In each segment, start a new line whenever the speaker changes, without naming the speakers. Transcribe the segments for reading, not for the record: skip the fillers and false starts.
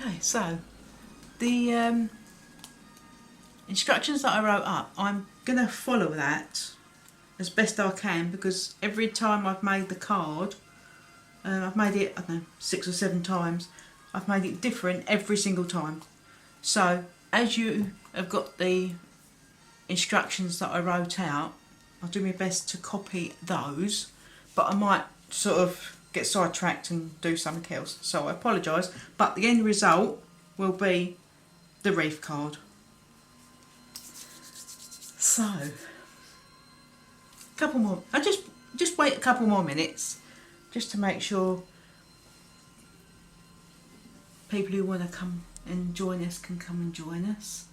Okay, so the instructions that I wrote up, I'm going to follow that as best I can, because every time I've made the card, I've made it, I don't know, 6 or 7 times, I've made it different every single time. So as you have got the instructions that I wrote out, I'll do my best to copy those, but I might sort of get sidetracked and do something else, so I apologise, but the end result will be the Wreath card. So, a couple more, I just wait a couple more minutes just to make sure people who want to come and join us can come and join us.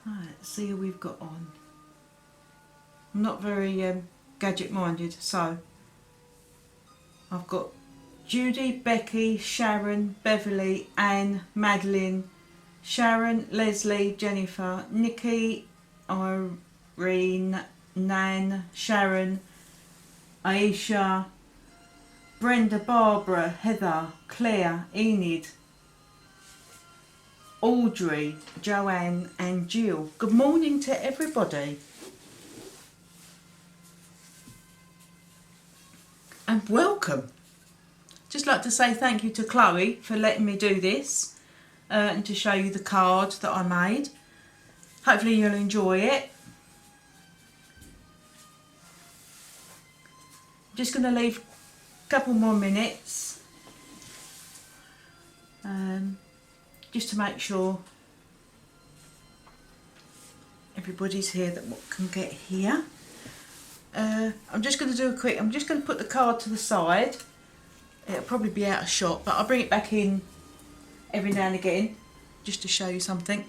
Right, let's see who we've got on. I'm not very gadget minded, so I've got Judy, Becky, Sharon, Beverly, Anne, Madeline, Sharon, Leslie, Jennifer, Nikki, Irene, Nan, Sharon, Aisha, Brenda, Barbara, Heather, Claire, Enid, Audrey, Joanne and Jill. Good morning to everybody. And welcome. Just like to say thank you to Chloe for letting me do this and to show you the card that I made. Hopefully you'll enjoy it. Just going to leave a couple more minutes just to make sure everybody's here that can get here. I'm just going to do a quick, I'm just going to put the card to the side. It'll probably be out of shot, but I'll bring it back in every now and again just to show you something.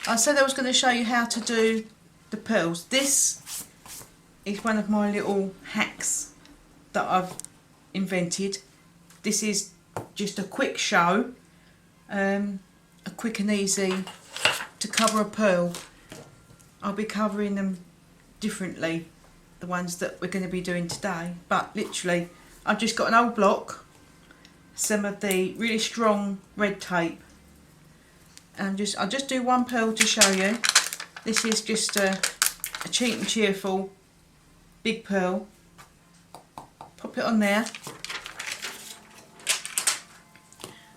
I said I was going to show you how to do the pearls. This is one of my little hacks that I've invented. This is just a quick show, a quick and easy to cover a pearl. I'll be covering them differently, the ones that we're going to be doing today, but literally I've just got an old block, some of the really strong red tape, and I'll just do one pearl to show you. This is just a cheap and cheerful big pearl. Pop it on there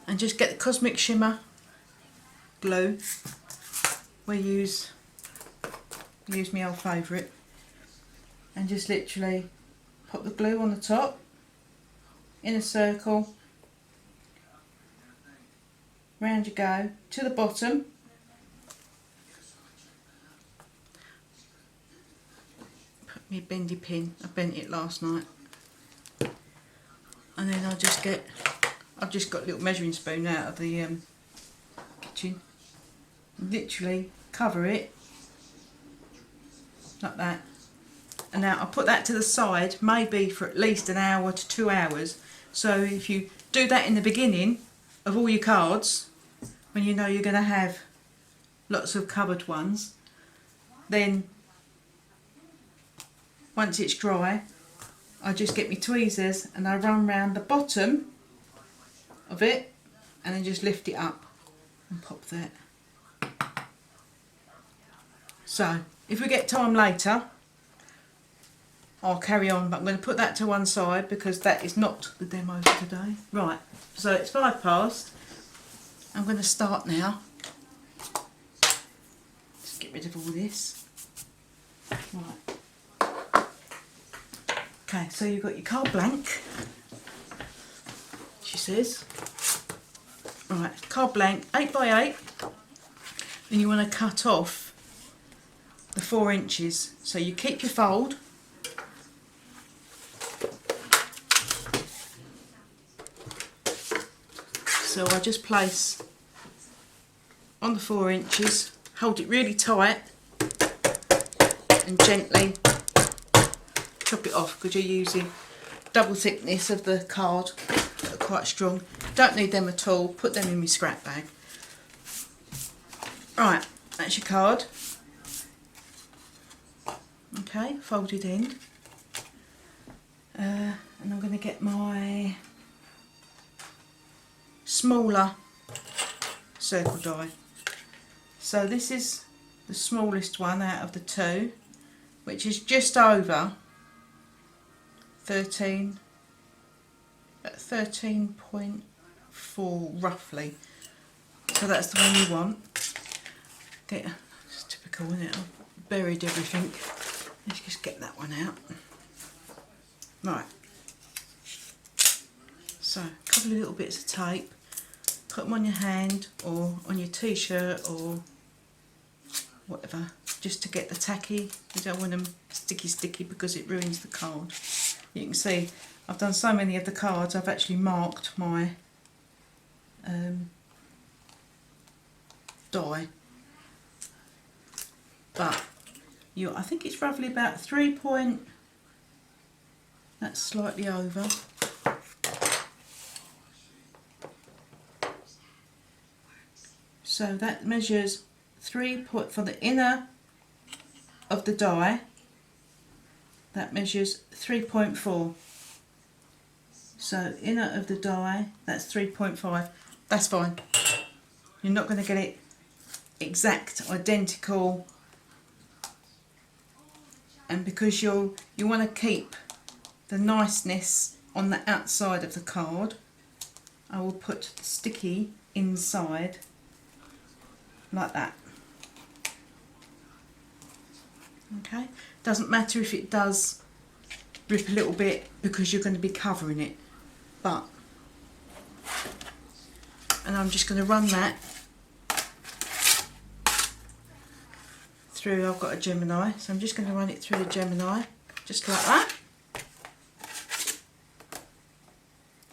and just get the Cosmic Shimmer glue. We use my old favourite, and just literally pop the glue on the top in a circle, round you go to the bottom, put me bendy pin, I bent it last night, and then I've just got a little measuring spoon out of the kitchen, literally cover it like that. And now I'll put that to the side, maybe for at least an hour to 2 hours. So if you do that in the beginning of all your cards, when you know you're going to have lots of covered ones, then once it's dry, I just get my tweezers and I run round the bottom of it and then just lift it up and pop that. So if we get time later, I'll carry on, but I'm going to put that to one side because that is not the demo for today. Right, so it's 5 past. I'm going to start now. Just get rid of all this. Right. Okay, so you've got your card blank, she says. Right, card blank, 8 by 8, and you want to cut off the 4 inches. So you keep your fold. So I just place on the 4 inches, hold it really tight and gently chop it off, because you're using double thickness of the card that are quite strong. Don't need them at all, put them in my scrap bag. Right, that's your card. Okay, folded end. And I'm going going to get my smaller circle die. So this is the smallest one out of the two, which is just over 13.4 roughly. So that's the one you want. It's typical, isn't it? I've buried everything. Let's just get that one out. Right. So a couple of little bits of tape. Put them on your hand or on your t-shirt or whatever, just to get the tacky. You don't want them sticky because it ruins the card. You can see I've done so many of the cards, I've actually marked my die. But I think it's roughly about 3 point, that's slightly over. So that measures 3 point for the inner of the die. That measures 3.4. So inner of the die, that's 3.5. That's fine. You're not going to get it exact, identical. And because you want to keep the niceness on the outside of the card, I will put the sticky inside like that. Okay, doesn't matter if it does rip a little bit because you're going to be covering it, and I'm just going to run that through. I've got a Gemini, so I'm just going to run it through the Gemini just like that.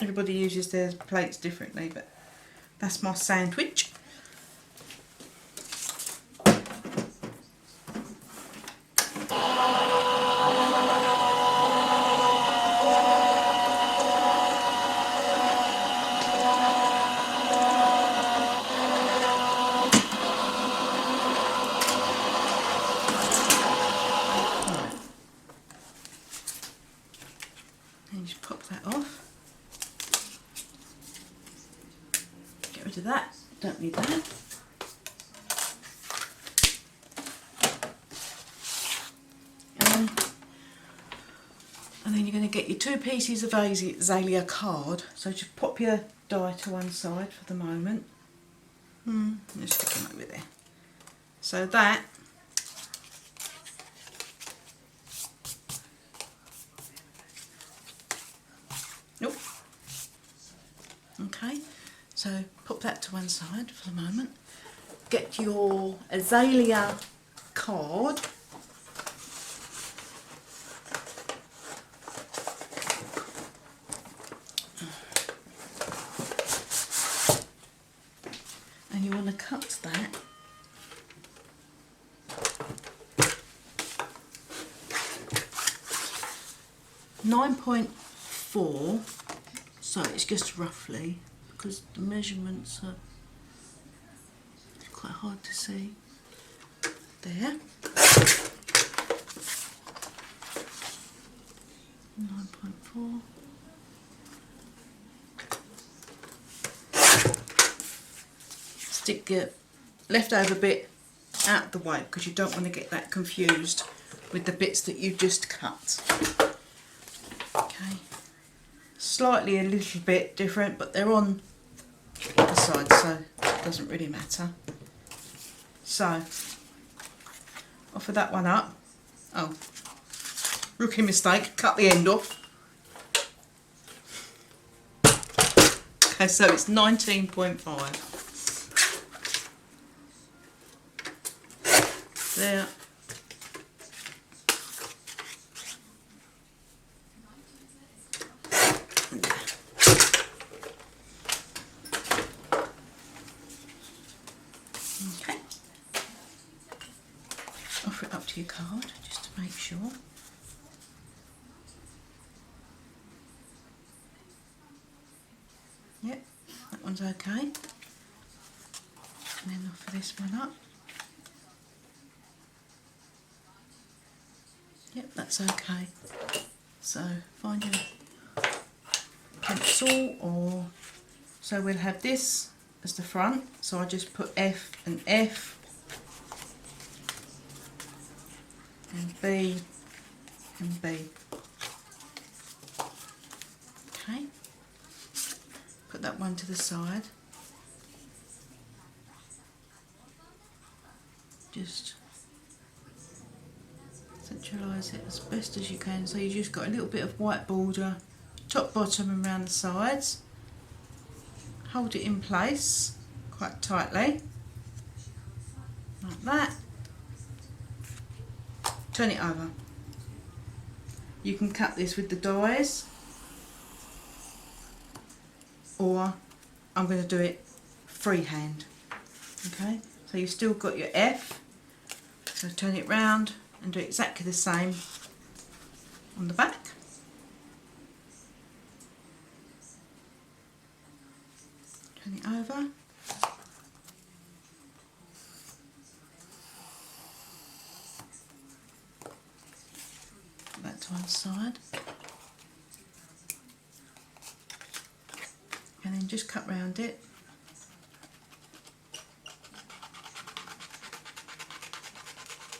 Everybody uses their plates differently, but that's my sandwich. That, don't need that. And then you're going to get your 2 pieces of azalea card. So just pop your die to one side for the moment. Just stick them over there. So that okay. So pop that to one side for the moment. Get your azalea card. And you want to cut that . 9.4, so it's just roughly, because the measurements are quite hard to see. There. 9.4. Stick your leftover bit out the way because you don't want to get that confused with the bits that you just cut. Okay. Slightly a little bit different, but they're on the side, so it doesn't really matter. So, offer that one up. Oh, rookie mistake, cut the end off. Okay, so it's 19.5. There. Okay. Offer it up to your card just to make sure. Yep, that one's okay. And then offer this one up. Yep, that's okay. So find your pencil, or so we'll have this as the front, so I just put F and F and B and B. Okay, put that one to the side. Just centralise it as best as you can, so you just got a little bit of white border top, bottom and around the sides. Hold it in place quite tightly like that. Turn it over. You can cut this with the dies, or I'm going to do it freehand. Okay, so you've still got your F, so turn it round and do exactly the same on the back. Turn it over. Put that to one side. And then just cut round it.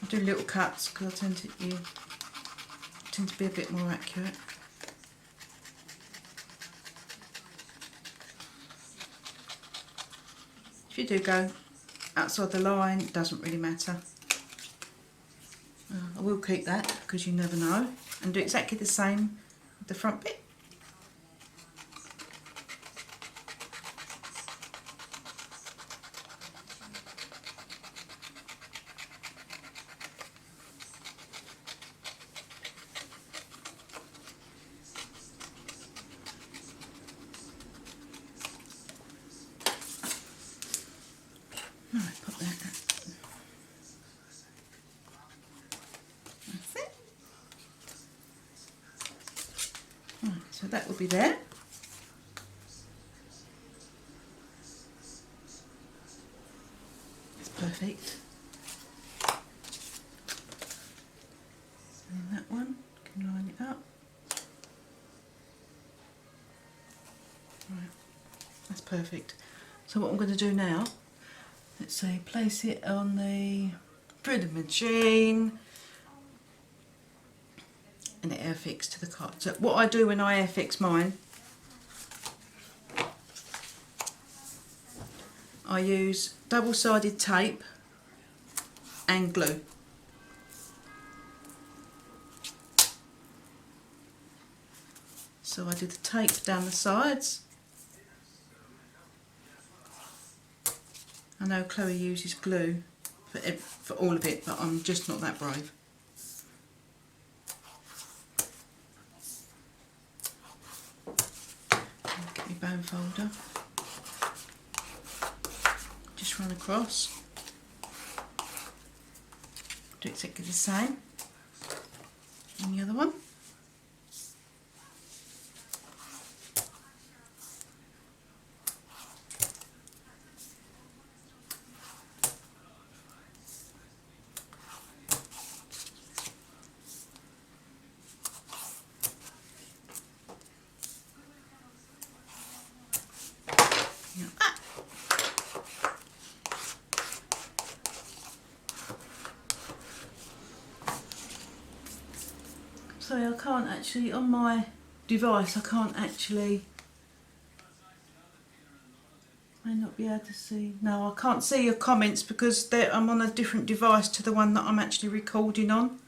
I do little cuts because I tend to be a bit more accurate. If you do go outside the line, it doesn't really matter. I will keep that because you never know, and do exactly the same with the front bit. Right, put that. That's it. Right, so that will be there. That's perfect. And then that one, can line it up. Right, that's perfect. So what I'm going to do now, let's say place it on through the machine, and it air fix to the card. So what I do when I air fix mine, I use double-sided tape and glue. So I do the tape down the sides. I know Chloe uses glue for all of it, but I'm just not that brave. Get my bone folder. Just run across. Do exactly the same on the other one. Sorry, I can't actually, on my device, I can't actually, may not be able to see, no, I can't see your comments because I'm on a different device to the one that I'm actually recording on.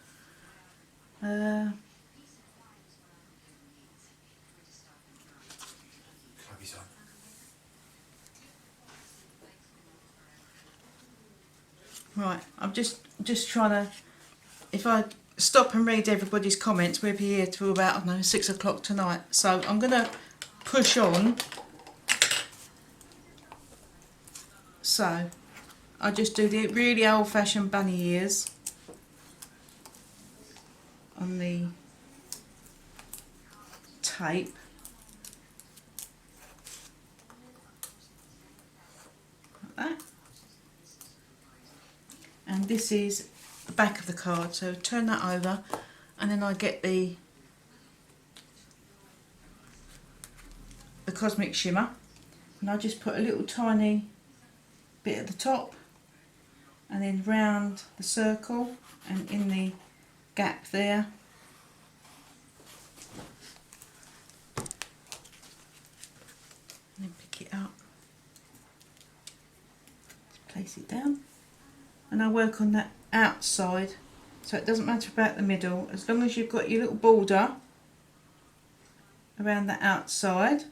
Right, I'm just trying to, if I stop and read everybody's comments, we'll be here till about, I don't know, 6 o'clock tonight. So I'm going to push on. So I just do the really old-fashioned bunny ears on the tape. Like that. And this is the back of the card, so turn that over, and then I get the Cosmic Shimmer, and I just put a little tiny bit at the top and then round the circle and in the gap there. And then pick it up, just place it down, and I work on that outside, so it doesn't matter about the middle, as long as you've got your little border around the outside,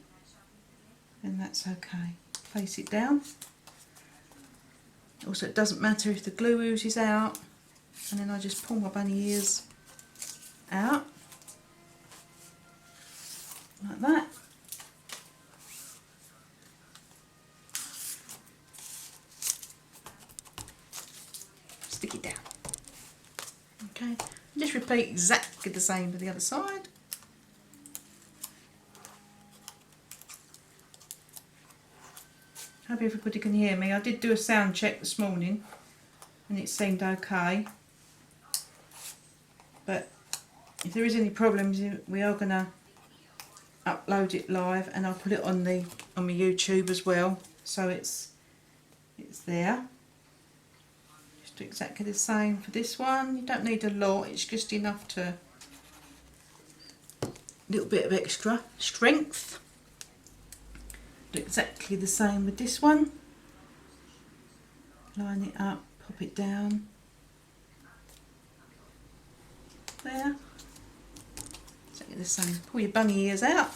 then that's okay. Place it down. Also, it doesn't matter if the glue oozes out, and then I just pull my bunny ears out like that. Stick it down. Okay, just repeat exactly the same for the other side. Hope everybody can hear me. I did do a sound check this morning and it seemed okay, but if there is any problems, we are going to upload it live, and I'll put it on my YouTube as well, so it's there. Just do exactly the same for this one. You don't need a lot, it's just enough to a little bit of extra strength. Do exactly the same with this one. Line it up, pop it down there. Exactly the same. Pull your bunny ears out.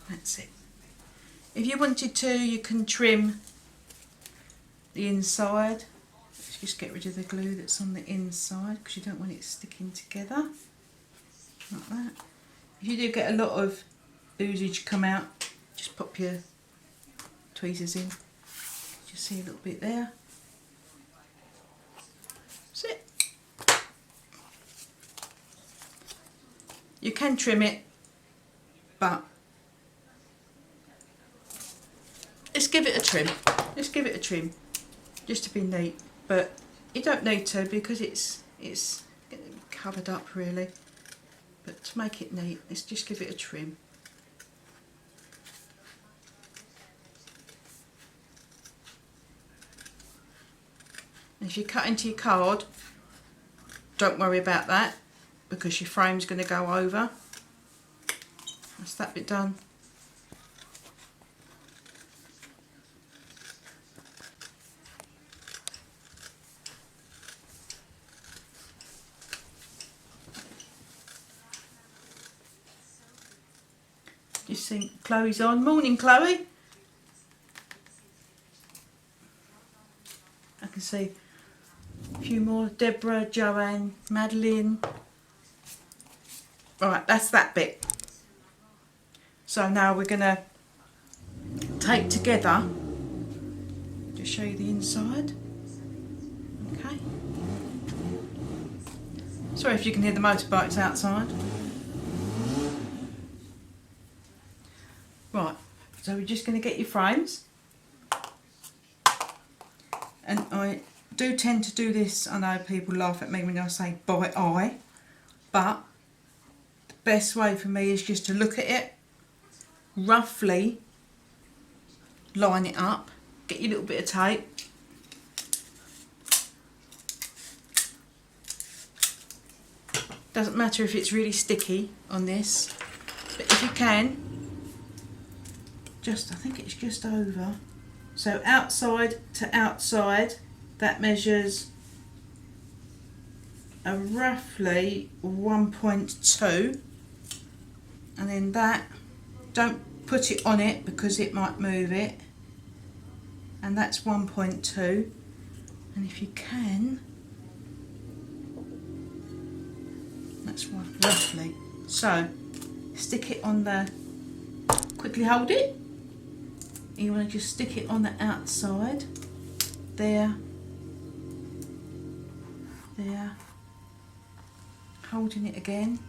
That's it. If you wanted to, you can trim the inside. Let's just get rid of the glue that's on the inside, because you don't want it sticking together like that. If you do get a lot of oozage come out, just pop your tweezers in. Just see a little bit there. That's it. You can trim it, but let's give it a trim. Let's give it a trim, just to be neat. But you don't need to, because it's getting covered up really. But to make it neat, let's just give it a trim. And if you cut into your card, don't worry about that, because your frame's going to go over. That's that bit done. Just see Chloe's on. Morning, Chloe. I can see a few more. Deborah, Joanne, Madeline. Right, that's that bit. So now we're going to take together, just show you the inside. Okay. Sorry if you can hear the motorbikes outside. Right, so we're just going to get your frames, and I do tend to do this. I know people laugh at me when I say by eye, but the best way for me is just to look at it, roughly line it up, get your little bit of tape, doesn't matter if it's really sticky on this, but if you can, I think it's just over, so outside to outside, that measures a roughly 1.2, and then that, don't put it on it because it might move it, and that's 1.2, and if you can, that's roughly, so stick it on the, quickly hold it. You want to just stick it on the outside, there, there, holding it again.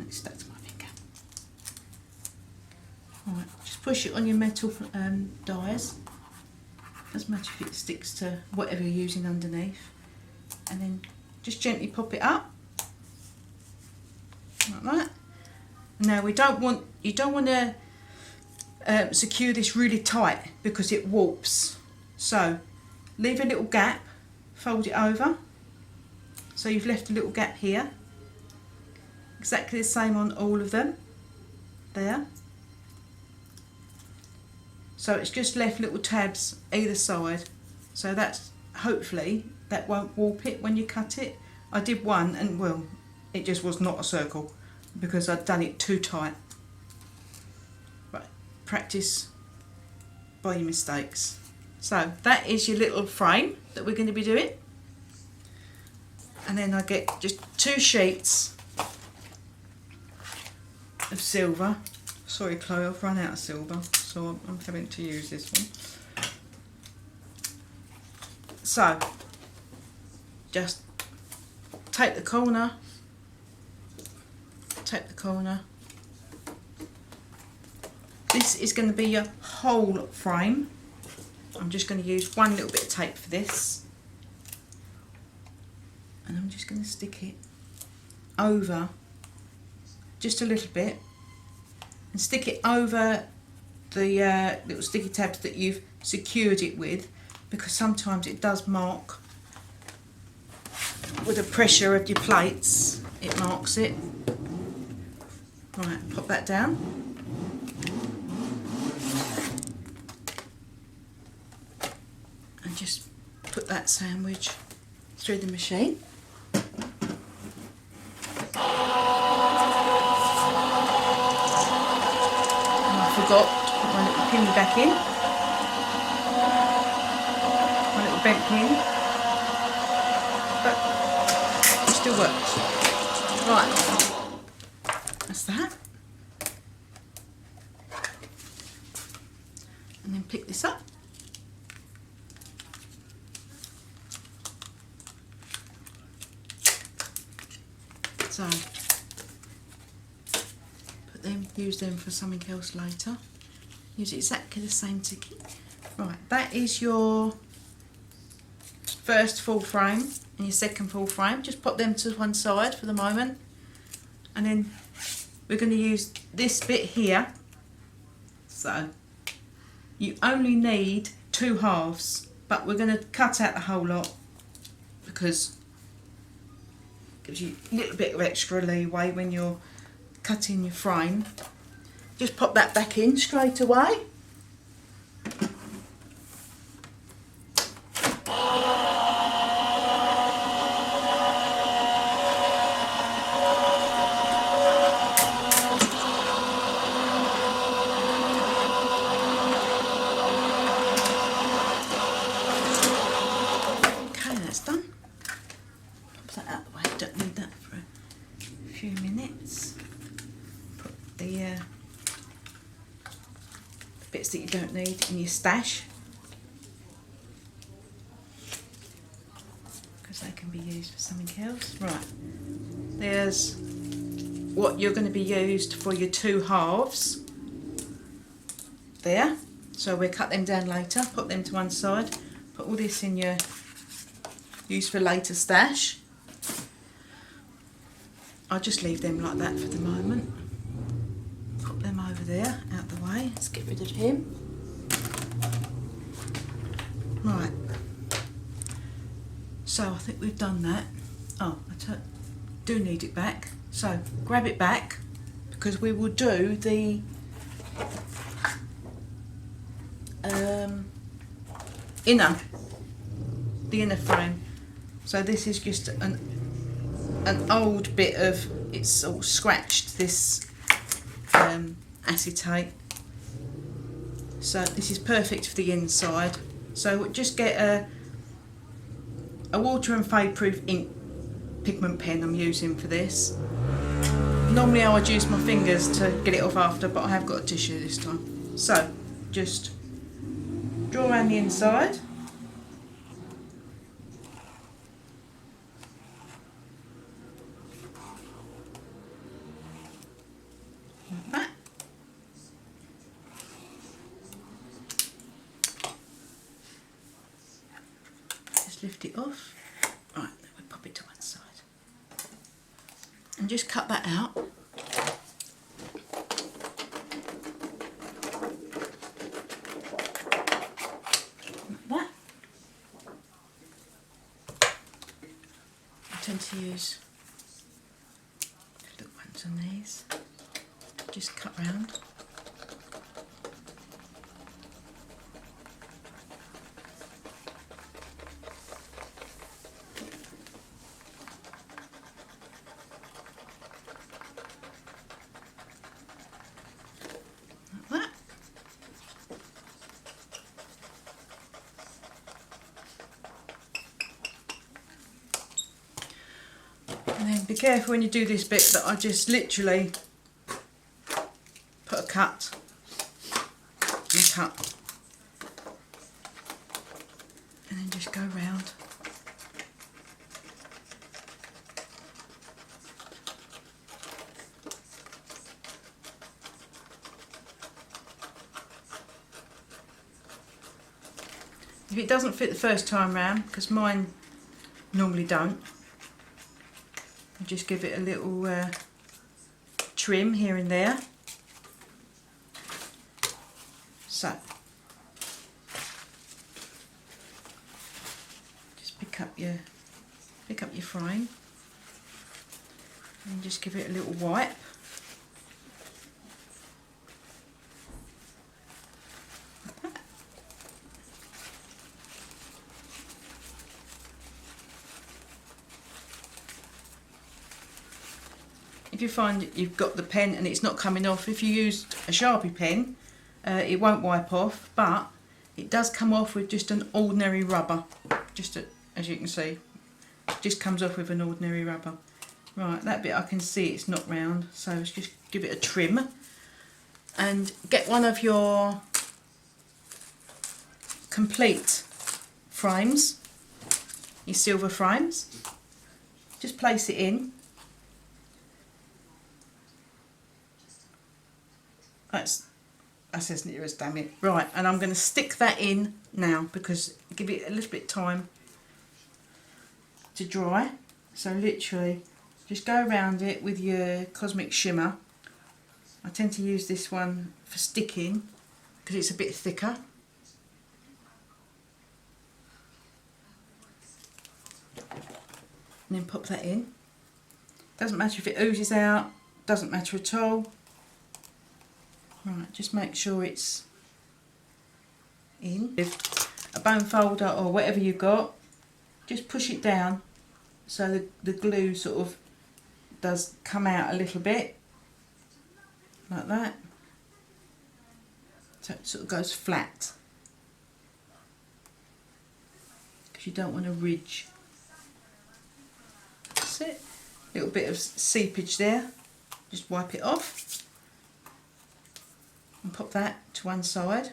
It's stuck to my finger. Right, just push it on your metal dies. Doesn't matter if it sticks to whatever you're using underneath. And then just gently pop it up. Like that. Now you don't want to secure this really tight because it warps. So leave a little gap, fold it over. So you've left a little gap here. Exactly the same on all of them. There. So it's just left little tabs either side. So that's, hopefully that won't warp it when you cut it. I did one and well, it just was not a circle because I'd done it too tight. Right, practice by your mistakes. So that is your little frame that we're going to be doing. And then I get just 2 sheets of silver. Sorry Chloe, I've run out of silver, so I'm having to use this one. So, just take the corner, This is going to be your whole frame. I'm just going to use one little bit of tape for this. And I'm just going to stick it over just a little bit and stick it over the little sticky tabs that you've secured it with, because sometimes it does mark with the pressure of your plates, it marks it. Right, pop that down. And just put that sandwich through the machine. Forgot to put my little pin back in, my little bent pin, but it still works. Right, that's that. And then pick this up. So use them for something else later. Use exactly the same ticket. Right, that is your first full frame and your second full frame. Just pop them to one side for the moment, and then we're going to use this bit here. So you only need 2 halves, but we're going to cut out the whole lot because it gives you a little bit of extra leeway when you're cutting your frame. Just pop that back in straight away. Okay, that's done. Pop that out of the way, don't need that for a few minutes. Put the bits that you don't need in your stash, because they can be used for something else. Right, there's what you're going to be used for your 2 halves there. So we'll cut them down later, put them to one side, put all this in your use for later stash. I'll just leave them like that for the moment. Put them over there, out the way. Let's get rid of him. Right. So I think we've done that. Oh, I do need it back. So grab it back, because we will do the inner frame. So this is just an old bit of, it's all scratched, this acetate. So this is perfect for the inside. So just get a water and fade proof ink pigment pen I'm using for this. Normally I would use my fingers to get it off after, but I have got a tissue this time. So just draw around the inside. Like that. Just lift it off. Right, then we pop it to one side. And just cut that out. Like that. I tend to use little ones on these. Just cut round. Like that. And then be careful when you do this bit that I just literally put a cut and a cut and then just go round. If it doesn't fit the first time round, because mine normally don't, I just give it a little trim here and there. So, just pick up your frame and just give it a little wipe. If you find that you've got the pen and it's not coming off, if you used a Sharpie pen, it won't wipe off, but it does come off with just an ordinary rubber. As you can see, it just comes off with an ordinary rubber. Right, that bit I can see it's not round, so let's just give it a trim. And get one of your complete frames, your silver frames. Just place it in. That's as near as, damn it. Right, and I'm going to stick that in now because give it a little bit of time to dry. So literally just go around it with your Cosmic Shimmer. I tend to use this one for sticking because it's a bit thicker. And then pop that in. Doesn't matter if it oozes out, doesn't matter at all. Right, just make sure it's in. With a bone folder or whatever you've got, just push it down so the glue sort of does come out a little bit, like that. So it sort of goes flat, because you don't want a ridge. That's it. Little bit of seepage there, just wipe it off. And pop that to one side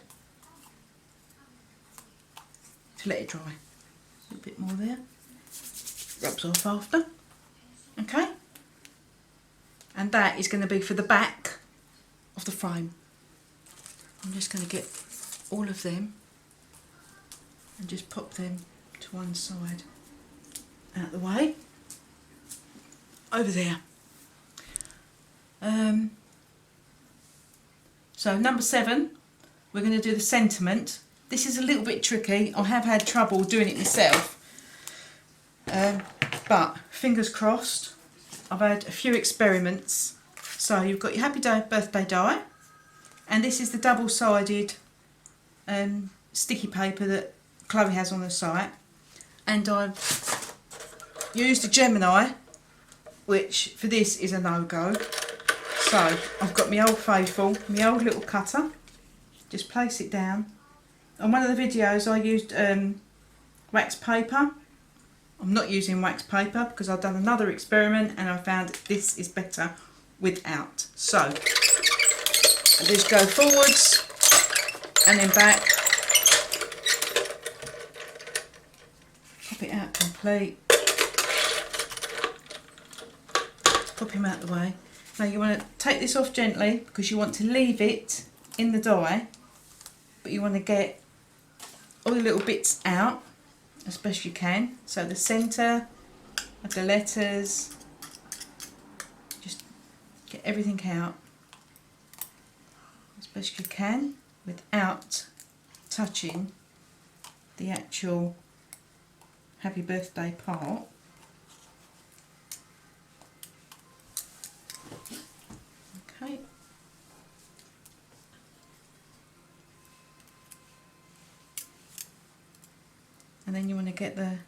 to let it dry. A little bit more there. Rubs off after. Okay. And that is going to be for the back of the frame. I'm just going to get all of them and just pop them to one side. Out the way. Over there. So number 7, we're going to do the sentiment. This is a little bit tricky. I have had trouble doing it myself. But fingers crossed. I've had a few experiments. So you've got your happy birthday die. And this is the double-sided sticky paper that Chloe has on the site. And I've used a Gemini, which for this is a no-go. So I've got my old faithful, my old little cutter. Just place it down. On one of the videos I used wax paper. I'm not using wax paper because I've done another experiment and I found this is better without. So I just go forwards and then back. Pop it out complete. Pop him out the way. Now you want to take this off gently because you want to leave it in the die, but you want to get all the little bits out as best you can. So the centre of the letters, just get everything out as best you can without touching the actual happy birthday part. Okay. And then you want to get the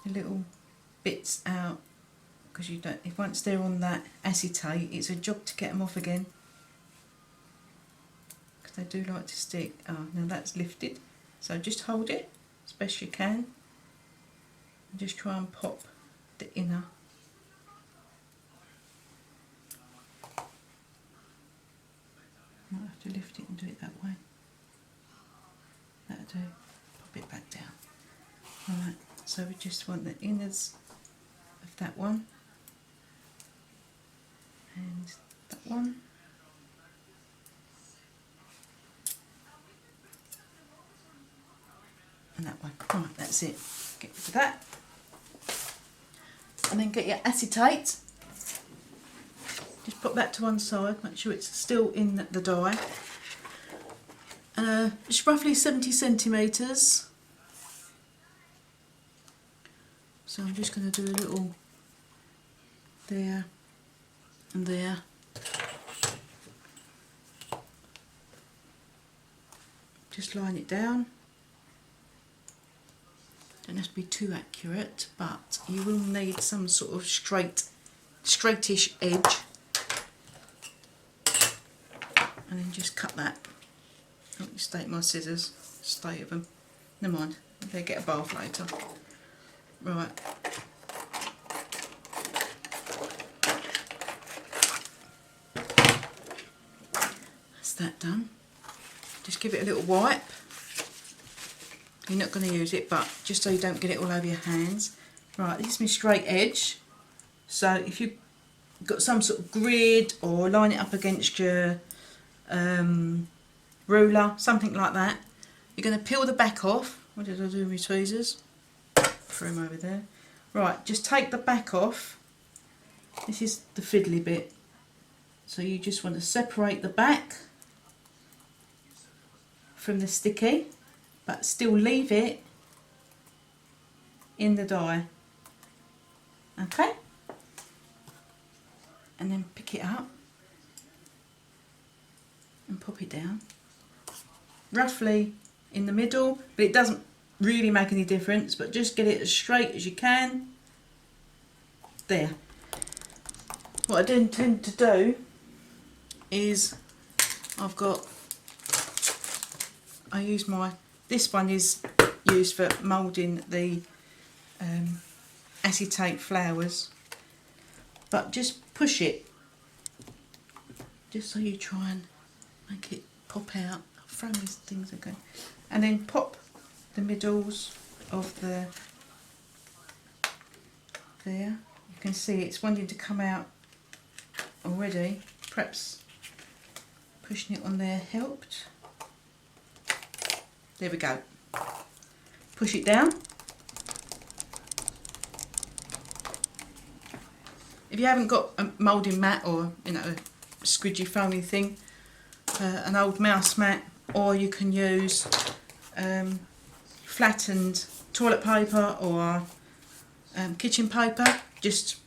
little bits out, because you don't, if once they're on that acetate, it's a job to get them off again, because they do like to stick. Oh, now that's lifted, so just hold it as best you can and just try and pop the inner. Might have to lift it and do it that way. That'll do. Pop it back down. Right, so we just want the inners of that one and that one. And that one. Right, that's it. Get rid of that. And then get your acetate. Just put that to one side, make sure it's still in the die. It's roughly 70 centimetres. So I'm just going to do a little there and there. Just line it down. Don't have to be too accurate, but you will need some sort of straightish edge. And then just cut that. Oh, you stay my scissors. Stay with them. Never mind. They'll get a bath later. Right. That's that done. Just give it a little wipe. You're not going to use it, but just so you don't get it all over your hands. Right, this is my straight edge. So if you've got some sort of grid or line it up against your ruler, something like that, you're going to peel the back off. What did I do with my tweezers? Throw them over there. Right, just take the back off. This is the fiddly bit. So you just want to separate the back from the sticky, but still leave it in the die. Okay? And then pick it up and pop it down. Roughly in the middle, but it doesn't really make any difference, but just get it as straight as you can. There. What I do intend to do is this one is used for moulding the acetate flowers, but just push it, just so you try and make it pop out. I'll throw these things again, and then pop the middles of the there. You can see it's wanting to come out already. Perhaps pushing it on there helped. There we go. Push it down. If you haven't got a moulding mat or a squidgy foamy thing, an old mouse mat, or you can use flattened toilet paper or kitchen paper, just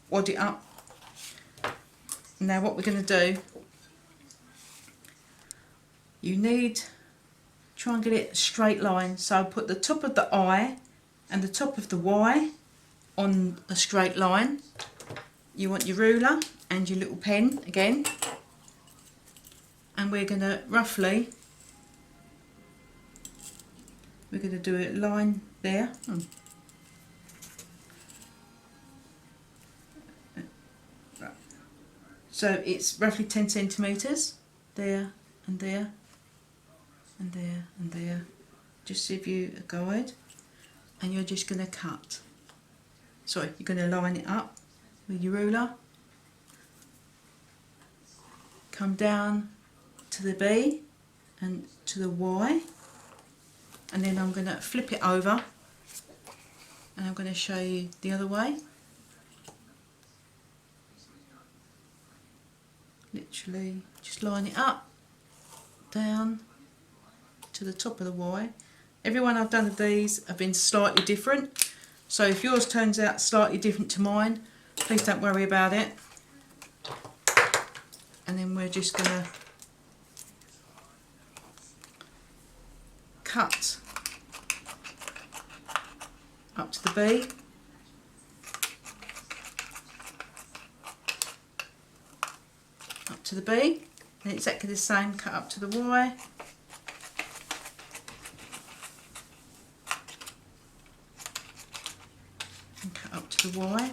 wad it up. Now what we're going to do, you need, try and get it a straight line, so put the top of the I and the top of the Y on a straight line. You want your ruler and your little pen again, and we're going to do a line there. Right. So it's roughly 10 centimetres there and there and there and there, just to give you a guide. And you're just going to cut, sorry, you're going to line it up with your ruler, come down to the B and to the Y, and then I'm going to flip it over and I'm going to show you the other way. Literally just line it up, down to the top of the Y. Every one I've done of these have been slightly different, so if yours turns out slightly different to mine, please don't worry about it. And then we're just going to cut up to the B, up to the B, and exactly the same, cut up to the Y, and cut up to the Y.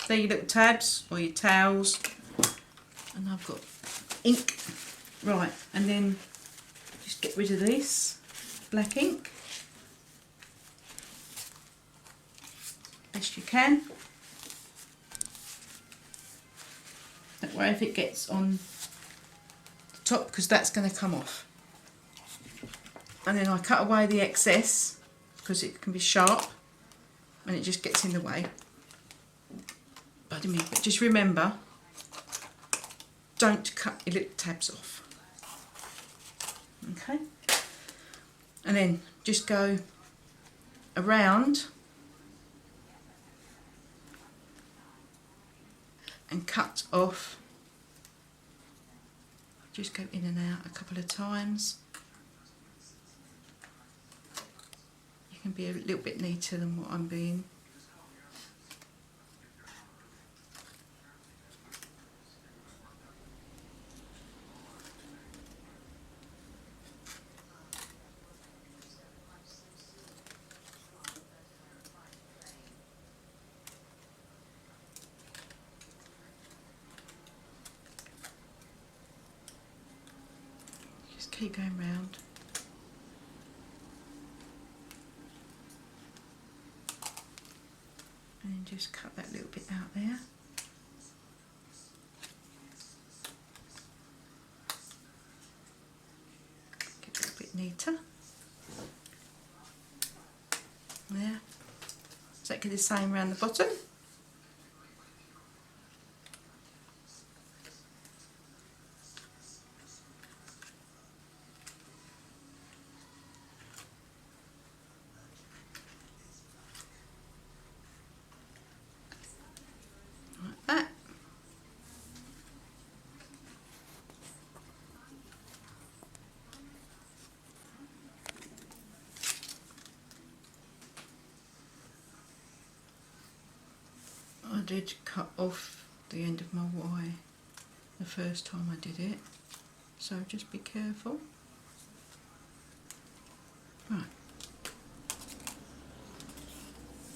There your little tabs or your towels, and I've got ink. Right, and then just get rid of this black ink best you can. Don't worry if it gets on the top, because that's going to come off. And then I cut away the excess because it can be sharp and it just gets in the way. But just remember, don't cut your little tabs off. Okay, and then just go around and cut off. Just go in and out a couple of times. You can be a little bit neater than what I'm being. Keep going round. And then just cut that little bit out there. Get it a bit neater. There. Exactly the same around the bottom. I did cut off the end of my Y the first time I did it, so just be careful. Right,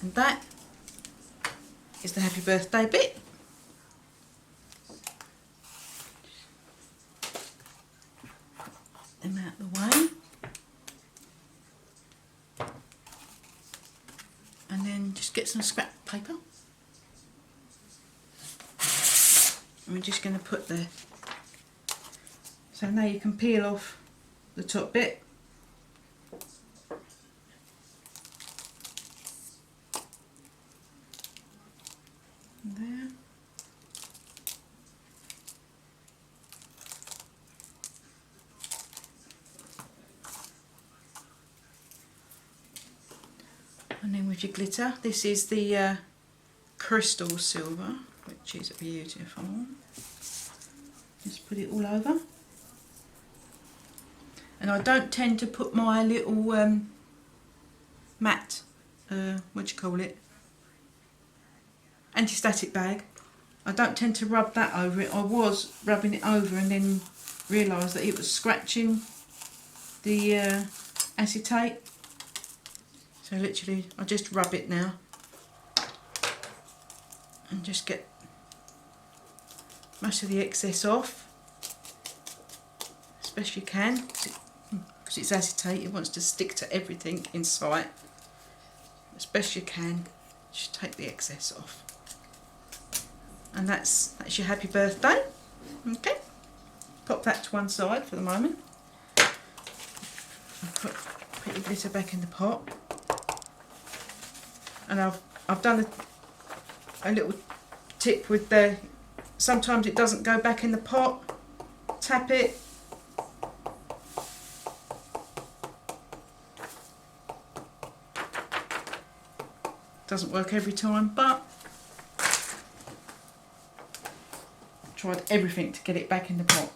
and that is the happy birthday bit. Them out the way, and then just get some scrap paper. And we're just going to put there. So now you can peel off the top bit. There. And then with your glitter, this is the crystal silver, which is beautiful. Just put it all over. And I don't tend to put my little matte, what do you call it, anti-static bag. I don't tend to rub that over it. I was rubbing it over and then realised that it was scratching the acetate. So literally I just rub it now and just get most of the excess off as best you can, because it's acetate, it wants to stick to everything in sight. As best you can, just take the excess off. And that's your happy birthday. Okay, pop that to one side for the moment. I'll Put your glitter back in the pot. And I've done a little tip with the, sometimes it doesn't go back in the pot. Tap it. Doesn't work every time, but I've tried everything to get it back in the pot.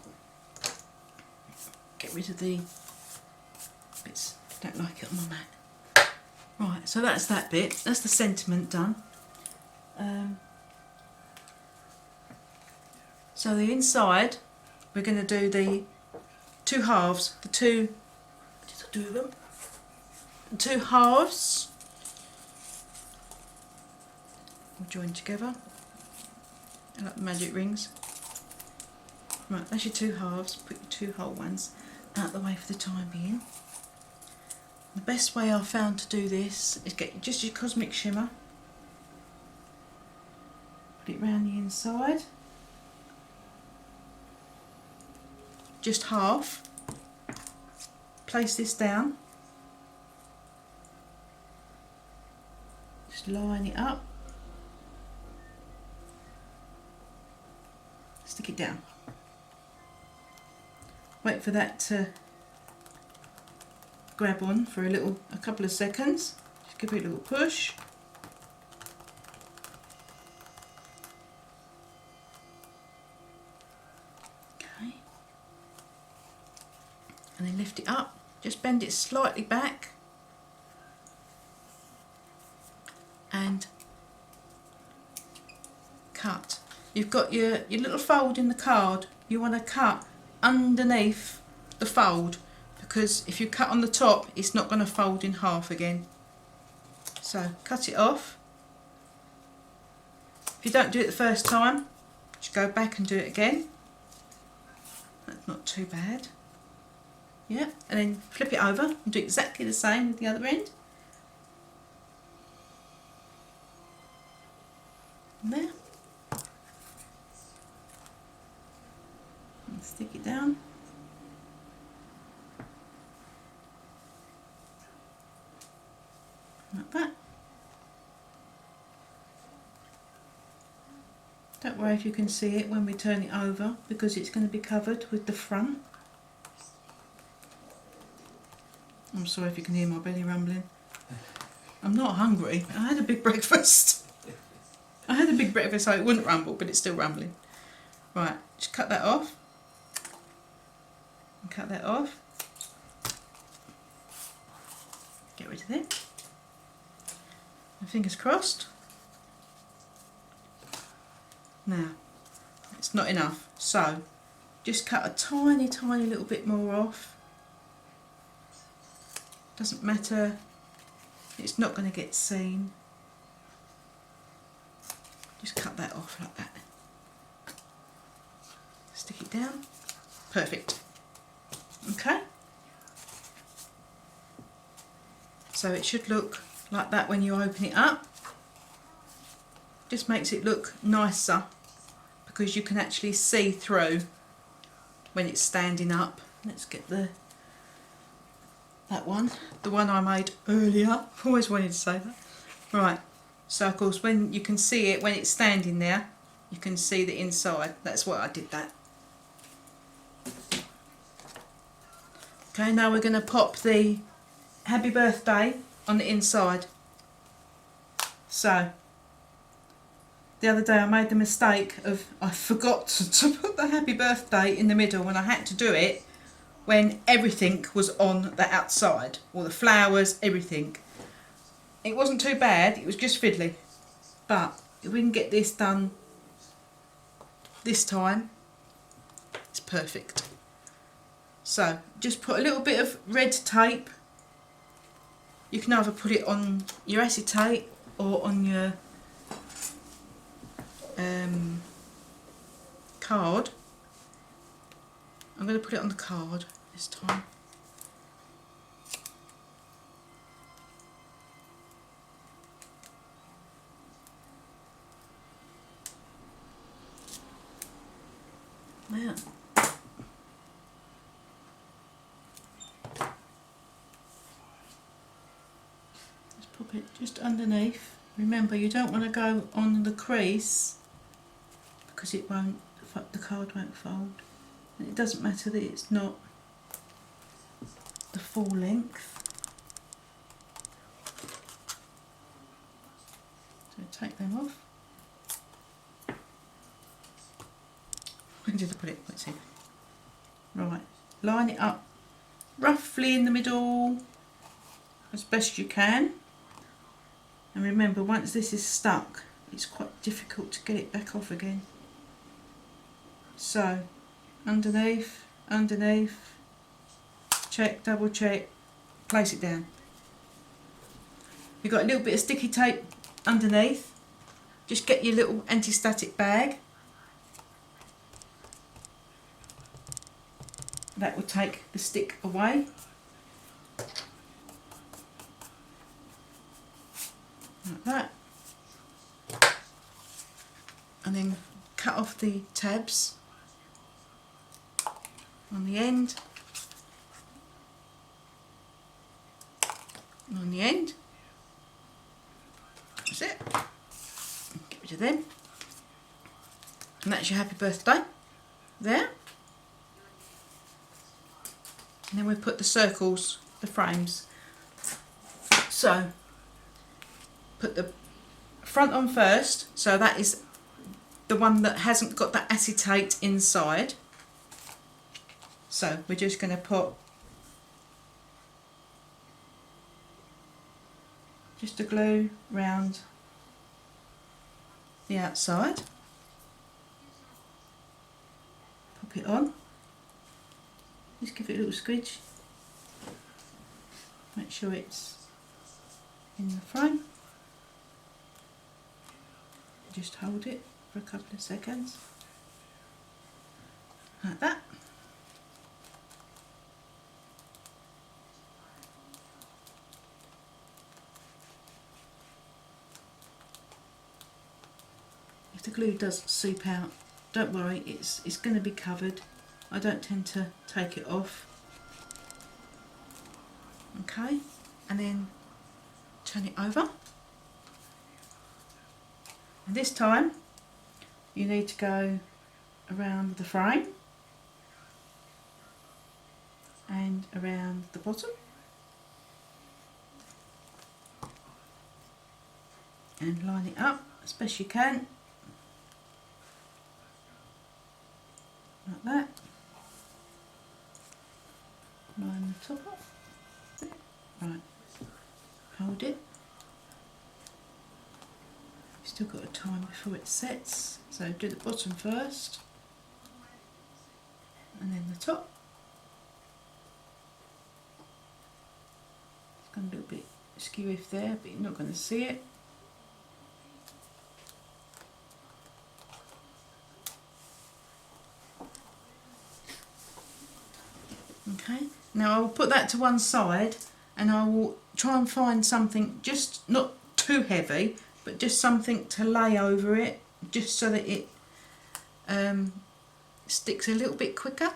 Get rid of the bits I don't like it on my mat. Right, so that's that bit. That's the sentiment done. So the inside, we're going to do the two halves. The two, what did I do with them? The two halves will join together. I like the magic rings. Right, that's your two halves. Put your two whole ones out of the way for the time being. The best way I've found to do this is get just your cosmic shimmer, put it round the inside, just half, place this down, just line it up, stick it down, wait for that to grab on for a couple of seconds, just give it a little push. Okay. And then lift it up, just bend it slightly back and cut. You've got your little fold in the card, you want to cut underneath the fold, because if you cut on the top it's not going to fold in half again. So cut it off. If you don't do it the first time, just go back and do it again. That's not too bad. Yeah, and then flip it over and do exactly the same with the other end. And there. And stick it down. Like that. Don't worry if you can see it when we turn it over, because it's going to be covered with the front. I'm sorry if you can hear my belly rumbling. I'm not hungry. I had a big breakfast. I had a big breakfast so it wouldn't rumble, but it's still rumbling. Right, just cut that off. And cut that off. Get rid of it. And fingers crossed. Now, it's not enough, so just cut a tiny little bit more off. Doesn't matter, it's not going to get seen. Just cut that off like that. Stick it down. Perfect. Okay. So it should look like that when you open it up. Just makes it look nicer because you can actually see through when it's standing up. Let's get that one, the one I made earlier. I've always wanted to say that. Right, so of course when you can see it when it's standing there, you can see the inside. That's why I did that. Okay, now we're going to pop the happy birthday on the inside. So the other day I made the mistake of, I forgot to put the happy birthday in the middle when I had to do it when everything was on the outside, all the flowers, everything. It wasn't too bad, it was just fiddly, but if we can get this done this time, it's perfect. So just put a little bit of red tape. You can either put it on your acetate or on your card. I'm going to put it on the card this time. There. Pop it just underneath. Remember, you don't want to go on the crease because it won't, the card won't fold. And it doesn't matter that it's not the full length. So take them off. Where did I put it? Let's see. Right, line it up roughly in the middle as best you can. And remember, once this is stuck, it's quite difficult to get it back off again. So, underneath, underneath, check, double check, place it down. You've got a little bit of sticky tape underneath. Just get your little anti-static bag. That will take the stick away. Like that. And then cut off the tabs on the end. And on the end. That's it. Get rid of them. And that's your happy birthday there. And then we put the circles, the frames. So, put the front on first, so that is the one that hasn't got the acetate inside. So we're just going to put just a glue round the outside. Pop it on. Just give it a little squidge. Make sure it's in the frame. Just hold it for a couple of seconds. Like that. If the glue does seep out, don't worry, it's going to be covered. I don't tend to take it off. Okay, and then turn it over. And this time you need to go around the frame and around the bottom and line it up as best you can, like that. Line the top off. Right, hold it. You've still got a time before it sets, so do the bottom first and then the top. It's gone a little bit skew-iff there, but you're not going to see it. Okay, now I will put that to one side and I will try and find something just not too heavy, but just something to lay over it, just so that it sticks a little bit quicker.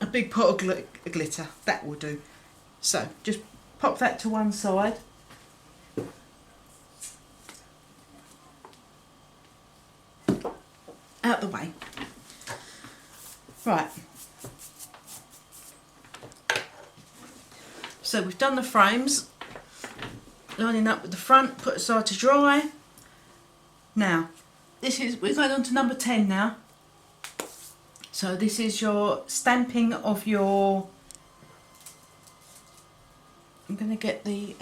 A big pot of glitter, that will do. So just pop that to one side. Out the way. Right. So we've done the frames, lining up with the front, put aside to dry. Now, we're going on to number 10 now. So this is your stamping of your, I'm going to get the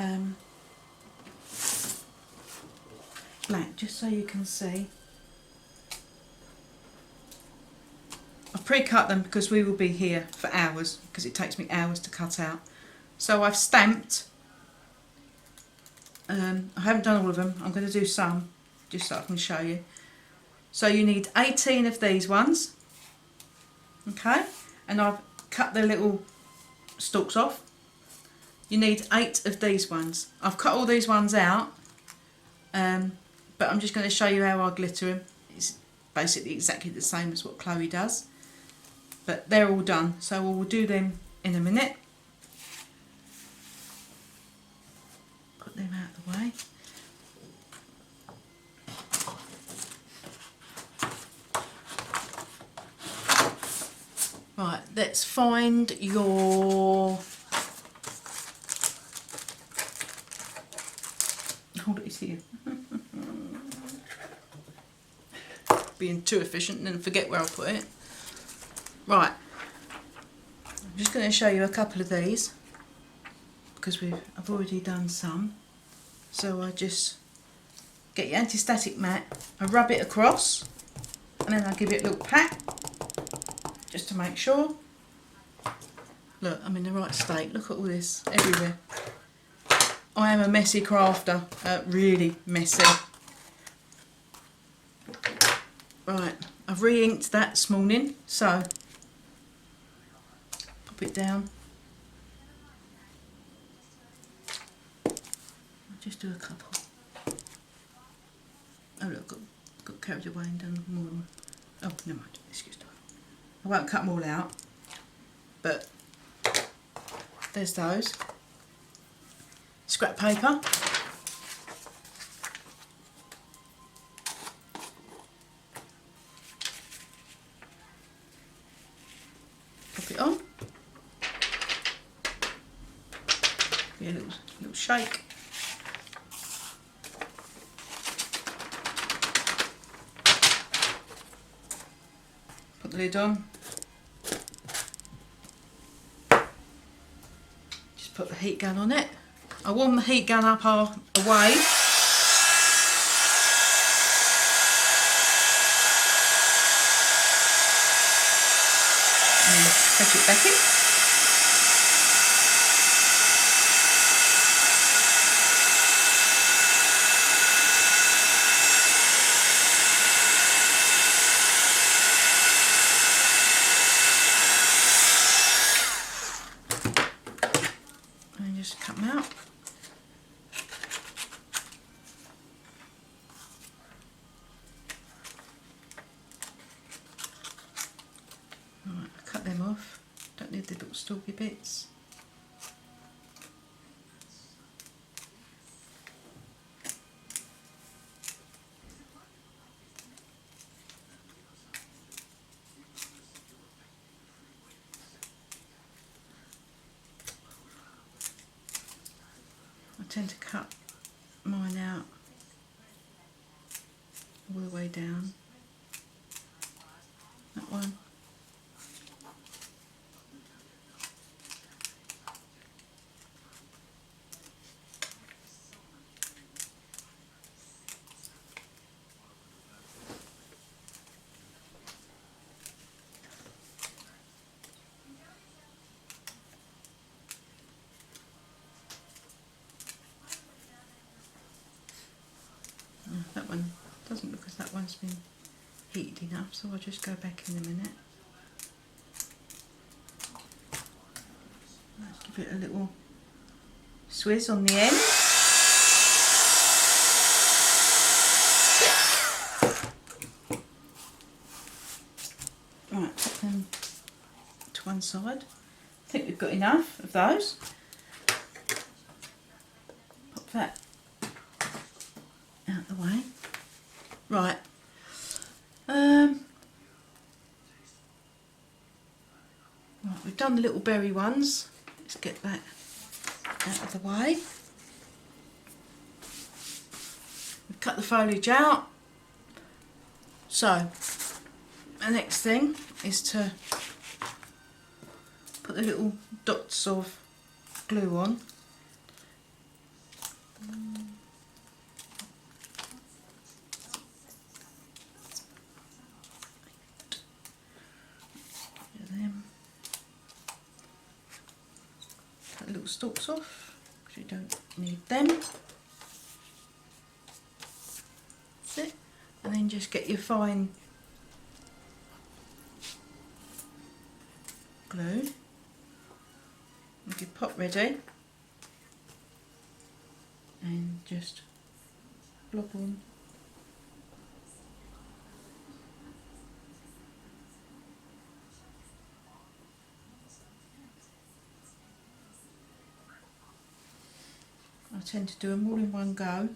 black just so you can see. I've pre-cut them because we will be here for hours, because it takes me hours to cut out. So I've stamped, I haven't done all of them, I'm going to do some, just so I can show you. So you need 18 of these ones, okay, and I've cut the little stalks off. You need 8 of these ones. I've cut all these ones out, but I'm just going to show you how I glitter them. It's basically exactly the same as what Chloe does. but they're all done, so we'll do them in a minute. Put them out of the way. Right, let's find your... Hold it, it's here. Being too efficient and then forget where I put it. Right, I'm just going to show you a couple of these because I've already done some. So I just get your anti-static mat, I rub it across, and then I give it a little pat just to make sure. Look, I'm in the right state. Look at all this everywhere. I am a messy crafter, really messy. Right, I've re-inked that this morning, so pop it down. I'll just do a couple. Oh look, got carried away and done more. Oh, never mind, excuse me. I won't cut them all out, but there's those. Scrap paper. Pop it on. Give it a little shake. Put the lid on. Just put the heat gun on it. I warm the heat gun up away. And catch it back in. And just cut them out. Right, I cut them off. Don't need the little stalky bits. I tend to cut mine out all the way down. That one. That one doesn't look as that one's been heated enough, so I'll just go back in a minute. Let's give it a little swizz on the end. Right, put them to one side. I think we've got enough of those. Pop that out the way. Right. Right, we've done the little berry ones. Let's get that out of the way. We've cut the foliage out. So, the next thing is to put the little dots of glue on. Cut the little stalks off because you don't need them. That's it. And then just get your fine glue. Make your pot ready. And just blob on. I tend to do them all in one go.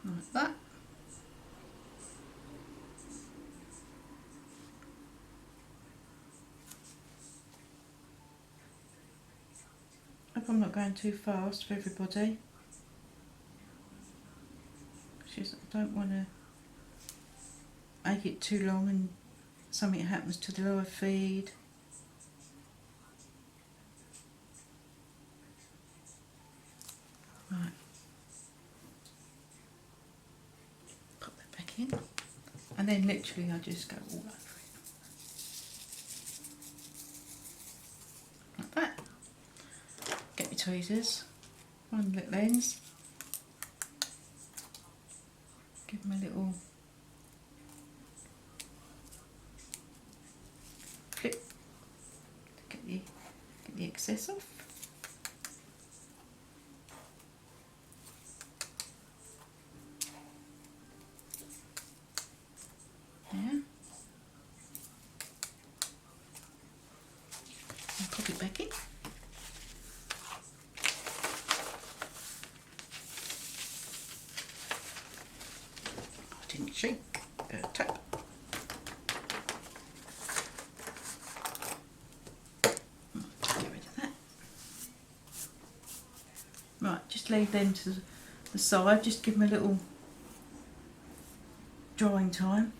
Like that. Hope I'm not going too fast for everybody. Just, I don't want to make it too long and something happens to the live feed. Right. Pop that back in. And then literally I just go all over it. Like that. Get my tweezers. One little ends. Give them a little flip to get the excess off. There. And pop it back in. Shake, tap. Get rid of that. Right, just leave them to the side, just give them a little drying time.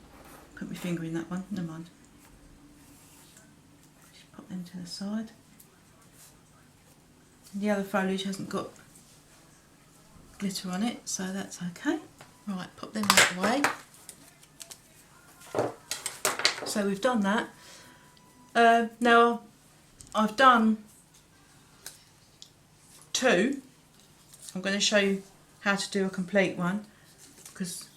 Put my finger in that one, never mind. Just pop them to the side. And the other foliage hasn't got glitter on it, so that's okay. Right, pop them out of the way. So we've done that. Now I've done 2. I'm going to show you how to do a complete one because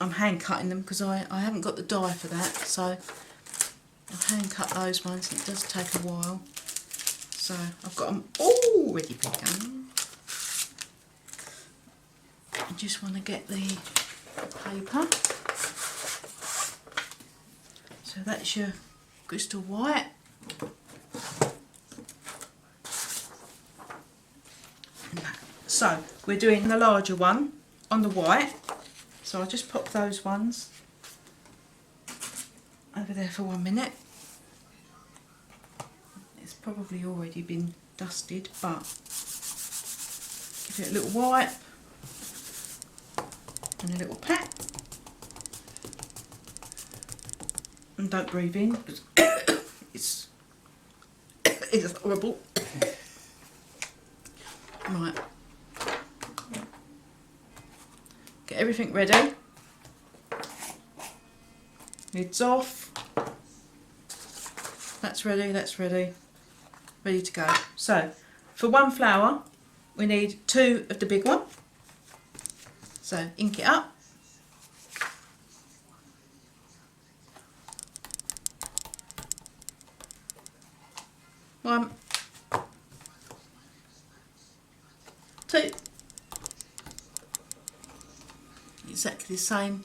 I'm hand cutting them because I haven't got the die for that. So I've hand cut those ones and it does take a while. So I've got them all ready begun. I just want to get the paper. So that's your crystal white. So we're doing the larger one on the white. So I'll just pop those ones over there for 1 minute. It's probably already been dusted, but give it a little wipe and a little pat. And don't breathe in because it's horrible. Right. Get everything ready. Lids off. That's ready, that's ready. Ready to go. So, for 1 flower, we need 2 of the big one. So, ink it up. 1, 2. Exactly the same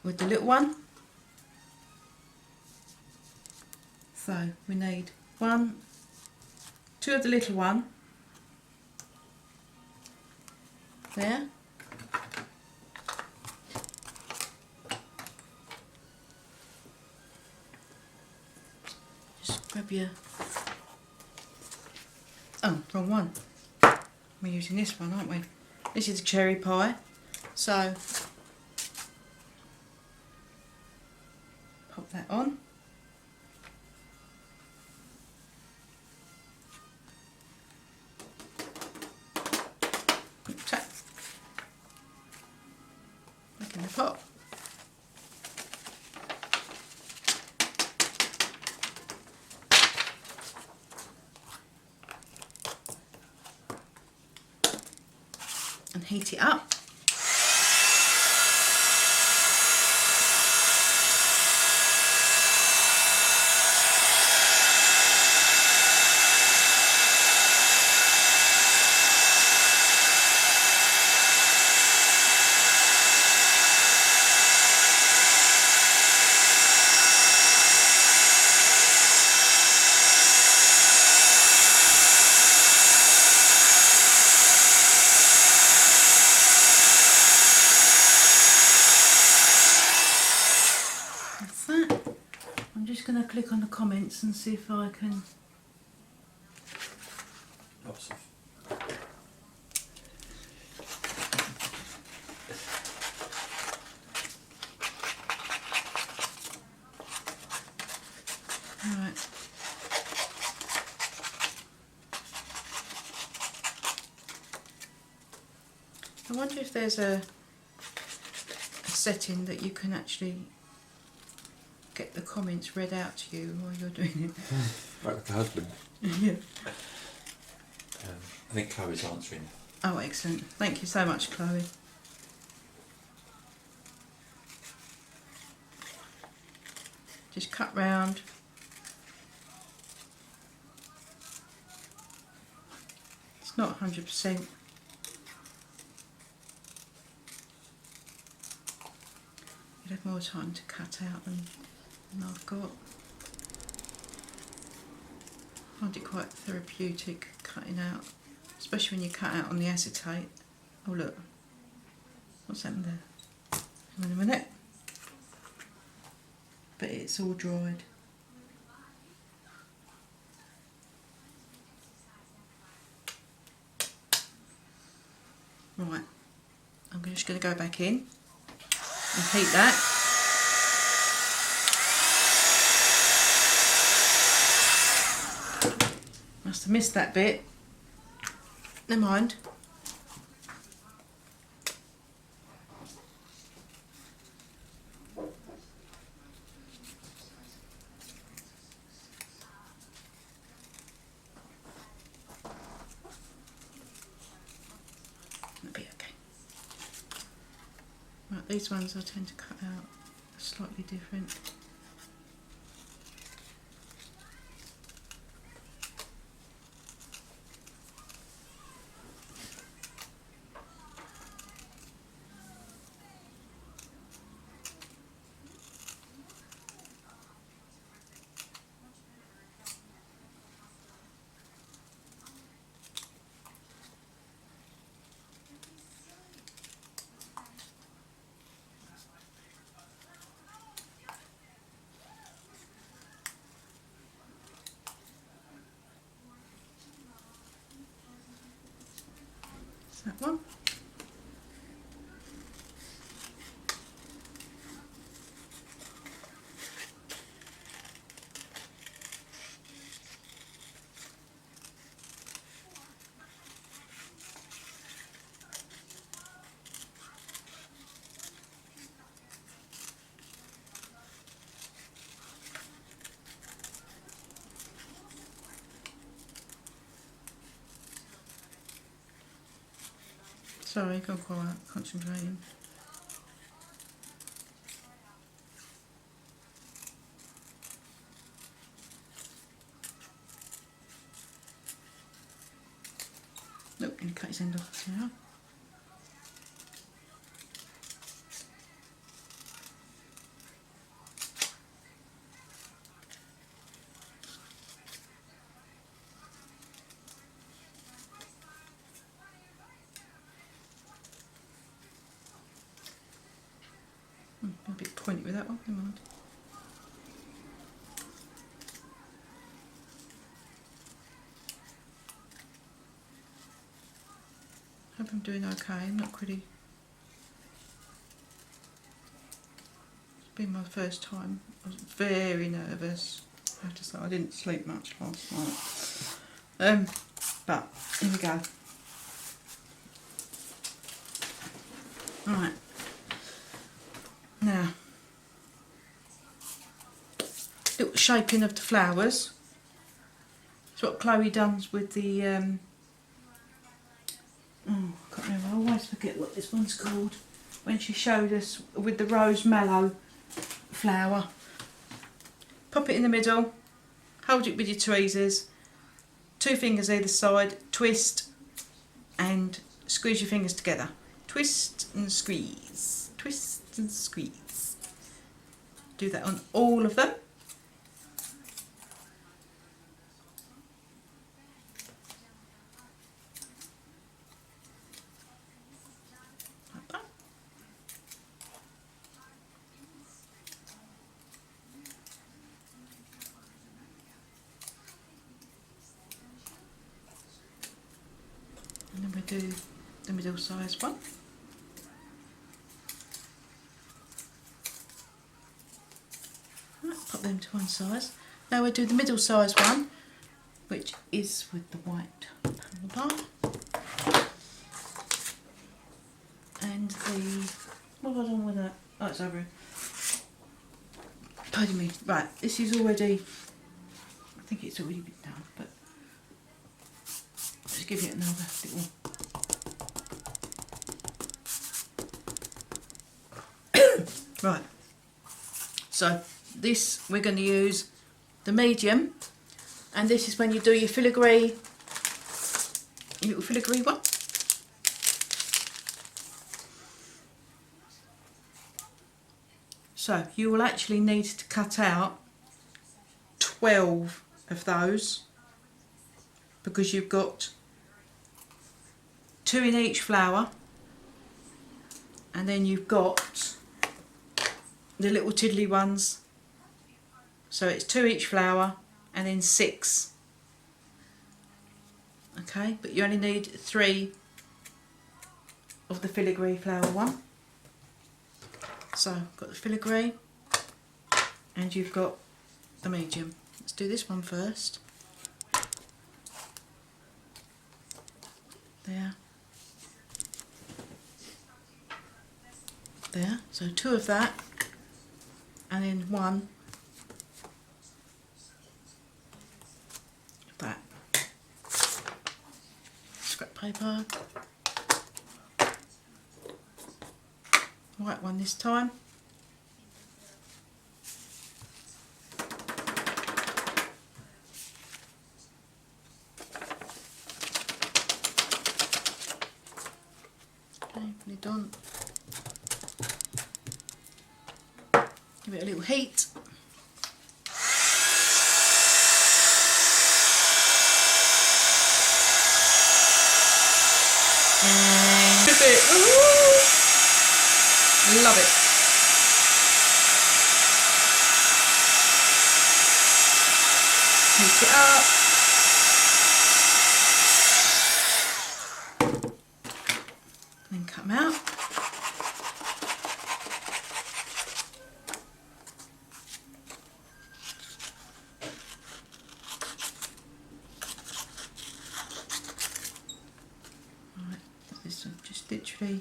with the little one. So we need 1, 2 of the little one there. Just grab your, oh, wrong one. We're using this one, aren't we? This is a cherry pie. So pop that on. Tap. Back in the pot. And heat it up. going to click on the comments and see if I can...
Lots of...
Right. I wonder if there's a setting that you can actually get the comments read out to you while you're doing it.
Like the husband.
Yeah.
I think Chloe's answering.
Oh, excellent. Thank you so much, Chloe. Just cut round. It's not 100%. You'd have more time to cut out than I've got. I find it quite therapeutic cutting out, especially when you cut out on the acetate. Oh look, what's happened there? Hang on a minute. But it's all dried. Right, I'm just going to go back in and heat that. Must have missed that bit. Never mind. That'll be okay. Right, these ones I tend to cut out slightly different. That one. Sorry, go quiet, concentrating. Nope, gonna cut his end off now. A bit pointy with that one, never mind. Hope I'm doing okay, I'm not pretty. It's been my first time. I was very nervous. I have to say I didn't sleep much last night. But here we go. Right. Now, little shaping of the flowers. It's what Chloe does with the, I can't remember, I always forget what this one's called, when she showed us with the rose mallow flower. Pop it in the middle, hold it with your tweezers, 2 fingers either side, twist and squeeze your fingers together. Twist and squeeze, twist and squeeze. Do that on all of them. Like that. And then we do the middle size one. Right, put them to one side. Now we do the middle size one, which is with the white powder. And the, what have I done with that? Oh, it's over. Pardon me. Right, this is already, I think it's already been done, but just give it another little. Right, so this we're going to use the medium, and this is when you do your filigree, your little filigree one. So you will actually need to cut out 12 of those, because you've got 2 in each flower, and then you've got the little tiddly ones, so it's 2 each flower and then 6. Okay, but you only need 3 of the filigree flower one. So I've got the filigree and you've got the medium. Let's do this one first. There. There, so 2 of that, and then 1 of that. Scrap paper. White one this time. Okay, put it on. Give it a little heat. And flip it. Ooh. Love it. Heat it up. And then cut them out. This one just literally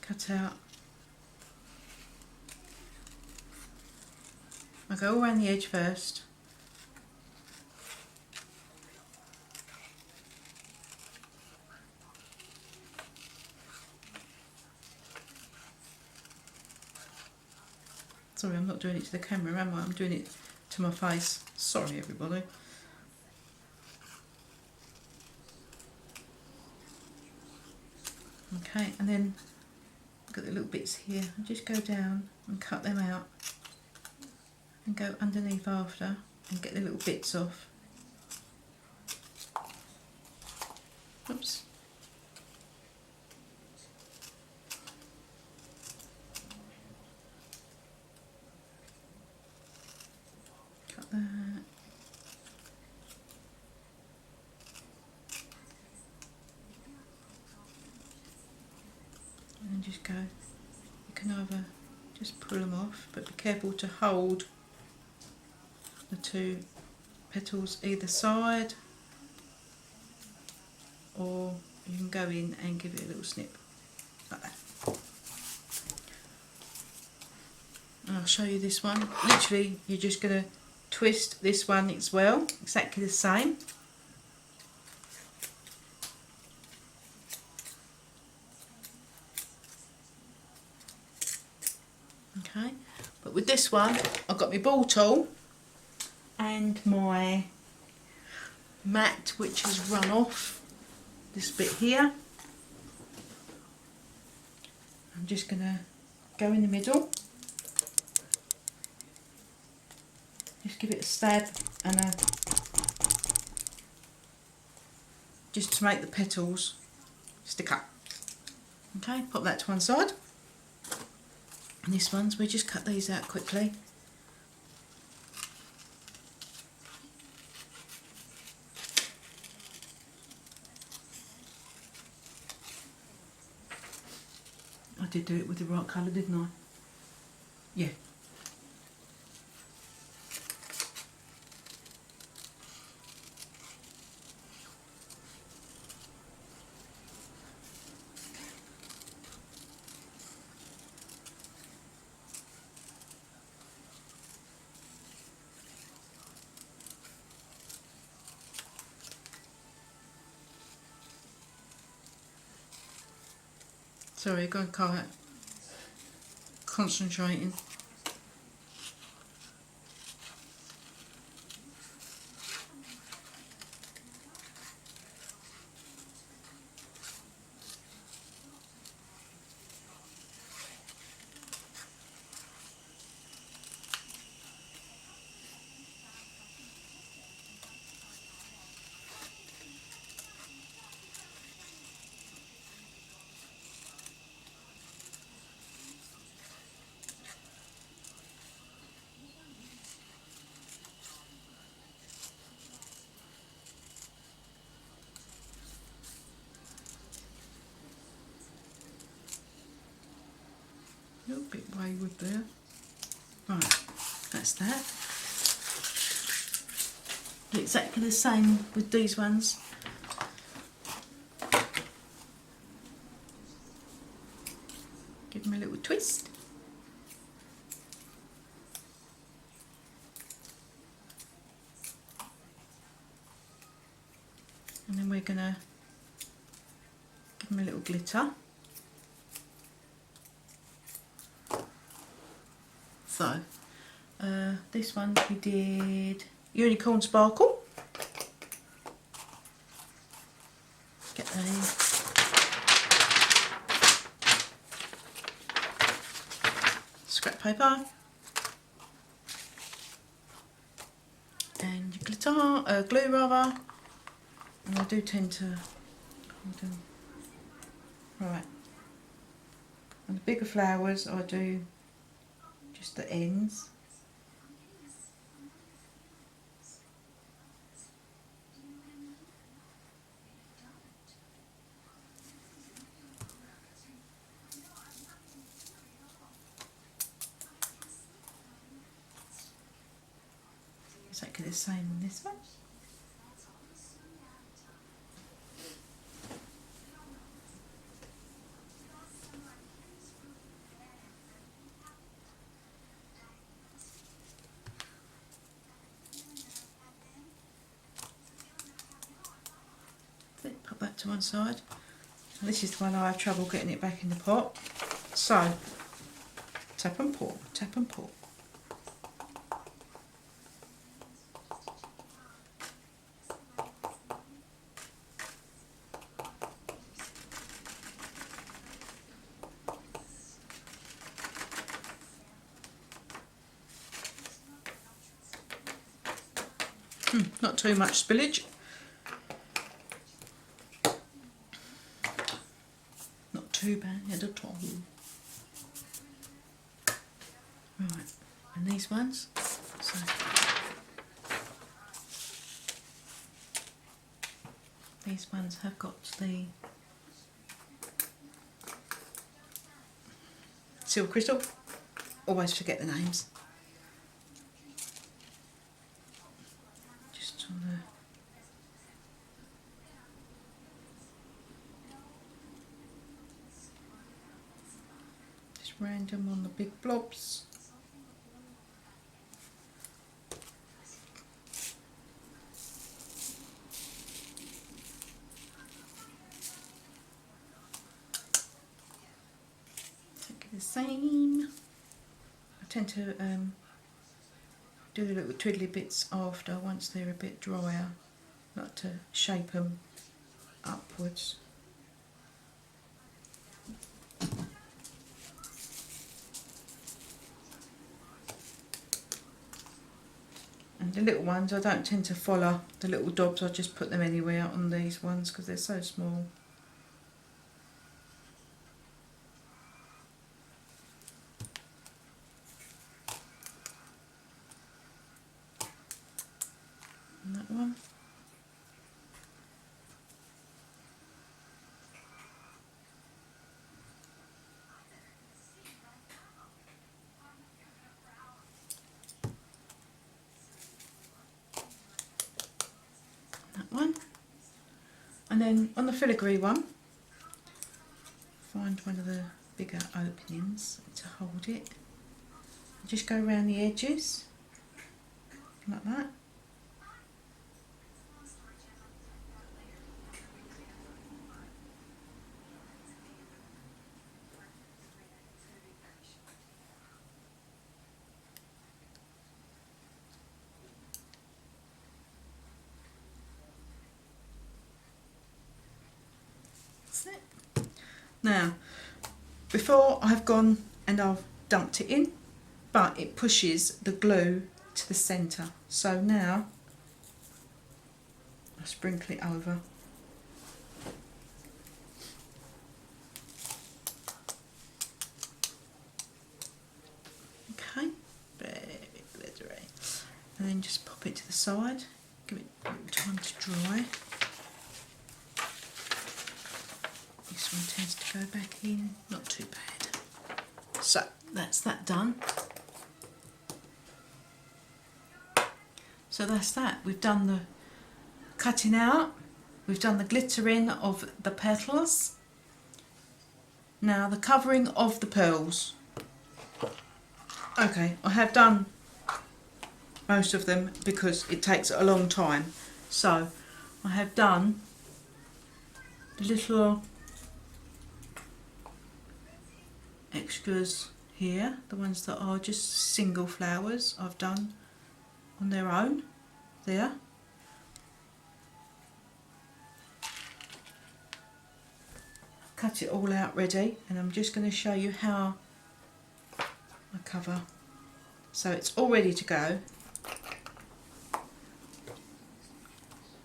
cut out. I go around the edge first. Sorry, I'm not doing it to the camera, am I? I'm doing it to my face. Sorry, everybody. Okay, and then I've got the little bits here. I just go down and cut them out and go underneath after and get the little bits off. Oops. Cut that. And just go, you can either just pull them off, but be careful to hold the 2 petals either side, or you can go in and give it a little snip like that. And I'll show you this one. Literally you're just going to twist this one as well, exactly the same. Okay, but with this one I've got my ball tool and my mat, which has run off this bit here. I'm just going to go in the middle, just give it a stab and just to make the petals stick up. Okay, pop that to one side. And this one's, we just cut these out quickly. did do it with the right colour, didn't I? Yeah. Sorry, go and quiet. Concentrating. A little bit wayward there. Right, that's that. Do exactly the same with these ones. Give them a little twist. And then we're going to give them a little glitter. So, this one we did Unicorn Sparkle. Get a scrap paper and your glitter, glue rather. And I do tend to hold on. Right. And the bigger flowers I do just the ends. Exactly the same in this one. Put that to one side. And this is the one I have trouble getting it back in the pot. So, tap and pour, tap and pour. Not too much spillage. Not too bad at all. Right, and these ones. So these ones have got the silver crystal. Always forget the names. Just on the random on the big blobs. Take the same. I tend to do the little twiddly bits after once they're a bit drier, not to shape them upwards. And the little ones, I don't tend to follow the little dobs, I just put them anywhere on these ones because they're so small. And that one. that one. And then on the filigree one, find one of the bigger openings to hold it. Just go around the edges, like that. That's it. Now, before I've gone and I've dumped it in, but it pushes the glue to the centre. So now I sprinkle it over. Okay, very glittery. And then just pop it to the side, give it a little time to dry. This one tends to go back in, not too bad. So that's that done. So that's that. We've done the cutting out, we've done the glittering of the petals. Now the covering of the pearls. Okay, I have done most of them because it takes a long time. So I have done the little extras here, the ones that are just single flowers I've done on their own there. Cut it all out ready, and I'm just going to show you how I cover. So it's all ready to go.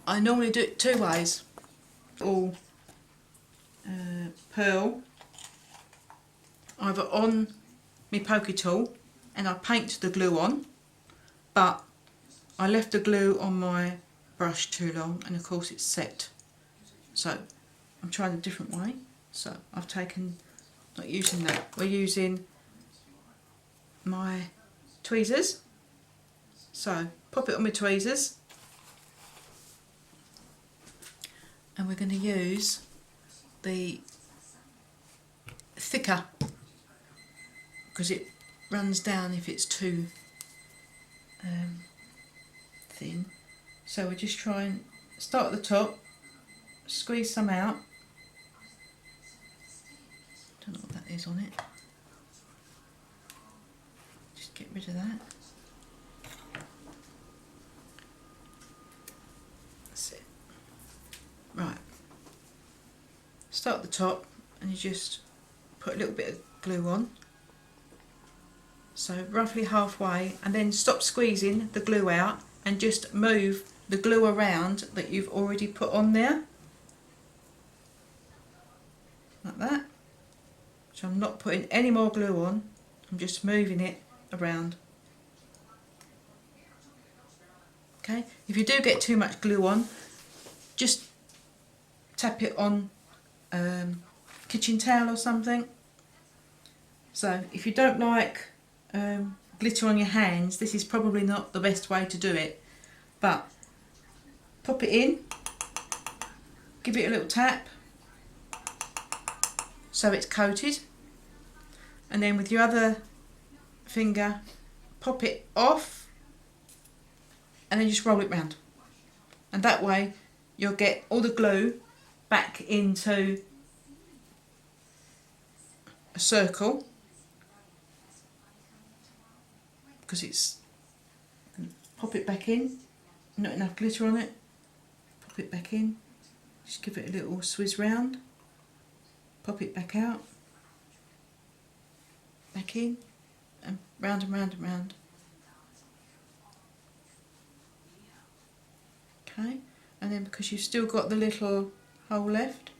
I normally do it two ways. All pearl either on my pokey tool and I paint the glue on, but I left the glue on my brush too long and of course it's set. So I'm trying a different way. So I've taken, not using that, we're using my tweezers. So pop it on my tweezers and we're going to use the thicker because it runs down if it's too thin. So we just try and start at the top, squeeze some out. Don't know what that is on it. Just get rid of that. That's it. Right. Start at the top and you just put a little bit of glue on. So roughly halfway, and then stop squeezing the glue out and just move the glue around that you've already put on there. Like that. So I'm not putting any more glue on, I'm just moving it around. Okay, if you do get too much glue on, just tap it on kitchen towel or something. So if you don't like glitter on your hands, this is probably not the best way to do it, but pop it in, give it a little tap so it's coated, and then with your other finger pop it off and then just roll it round, and that way you'll get all the glue back into a circle, because it's, pop it back in, not enough glitter on it, pop it back in, just give it a little swizz round, pop it back out, back in, and round and round and round. Okay, and then because you've still got the little hole left,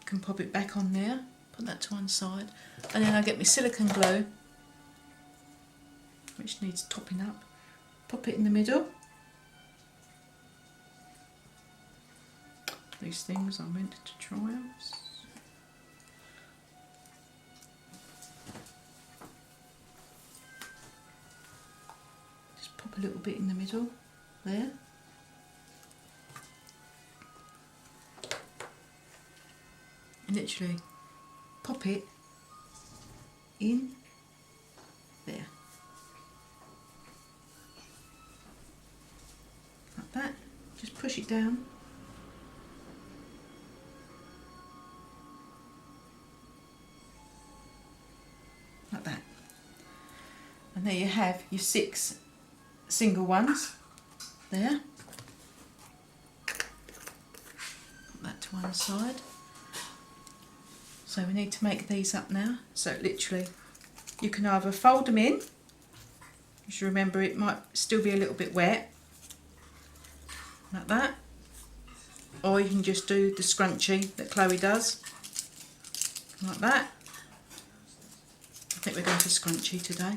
you can pop it back on there, put that to one side, and then I get my silicone glue, which needs topping up, pop it in the middle. These things are meant to try out. Just pop a little bit in the middle there. literally pop it in there, like that. Just push it down. Like that. And there you have your 6 single ones there. Put that to one side. So we need to make these up now. So literally you can either fold them in, just remember it might still be a little bit wet, like that, or you can just do the scrunchie that Chloe does, like that. I think we're going for scrunchie today.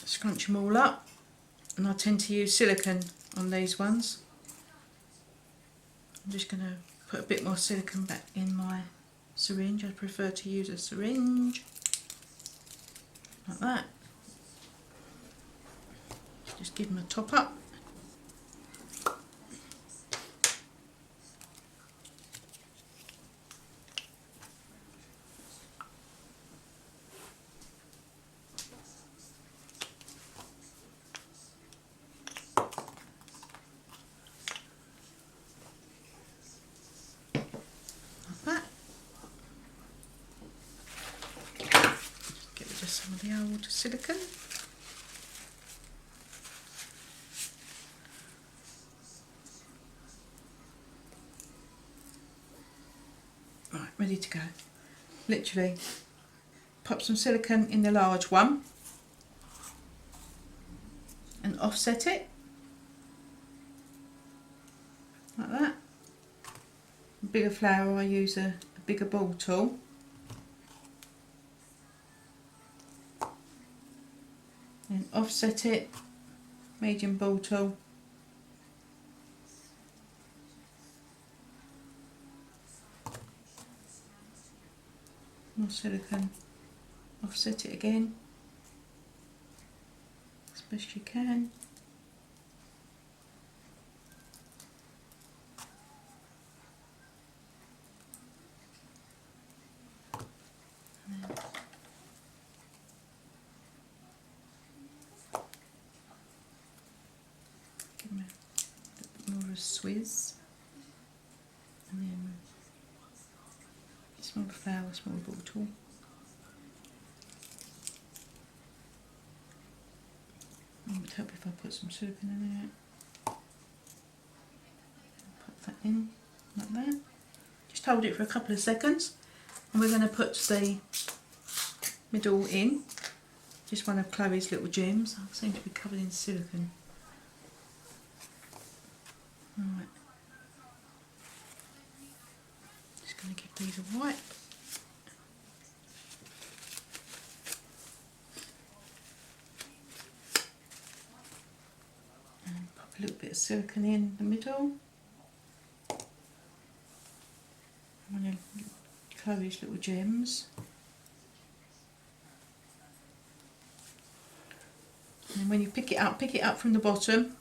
Scrunch them all up, and I tend to use silicone on these ones. I'm just going to put a bit more silicone back in my syringe. I prefer to use a syringe, like that. Just give them a top up. Some of the old silicone. Right, ready to go. Literally pop some silicone in the large one and offset it like that. Bigger flower, I use a bigger ball tool. And offset it, medium ball tool. More silicone, offset it again, as best you can. Swizz, and then small flower, small ball tool. It would help if I put some silicone in there. Pop that in like that. Just hold it for a couple of seconds, and we're going to put the middle in. Just one of Chloe's little gems. I seem to be covered in silicone. Right. Just going to give these a wipe. And pop a little bit of silicone in the middle. One of Chloe's little gems. And then when you pick it up from the bottom.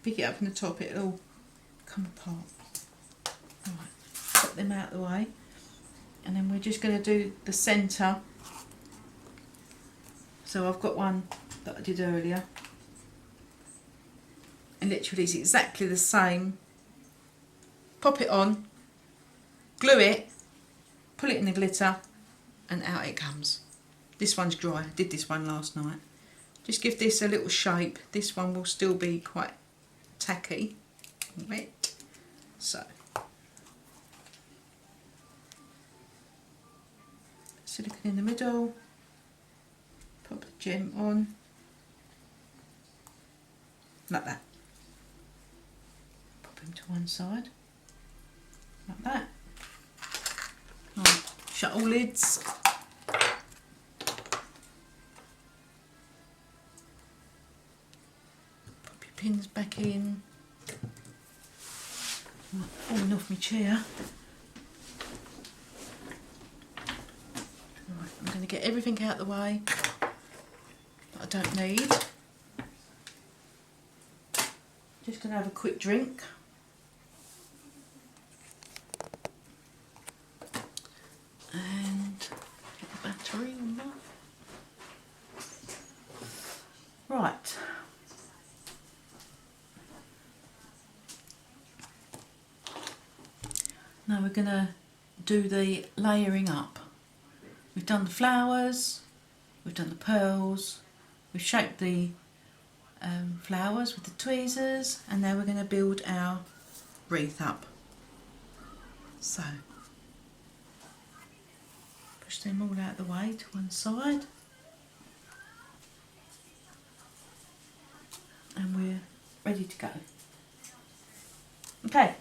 Pick it up from the top, it'll all come apart. Alright, put them out of the way. And then we're just going to do the centre. So I've got one that I did earlier. And literally it's exactly the same. Pop it on, glue it, pull it in the glitter, and out it comes. This one's dry, I did this one last night. Just give this a little shape. This one will still be quite tacky, wet, so silicone in the middle, pop a gem on, like that, pop him to one side, like that. Right, shut all lids. Pins back in. Right, falling off my chair. Right, I'm going to get everything out of the way that I don't need. Just going to have a quick drink. Right. Now we're going to do the layering up. We've done the flowers, we've done the pearls, we've shaped the flowers with the tweezers, and now we're going to build our wreath up. So, push them all out of the way to one side. And we're ready to go. Okay.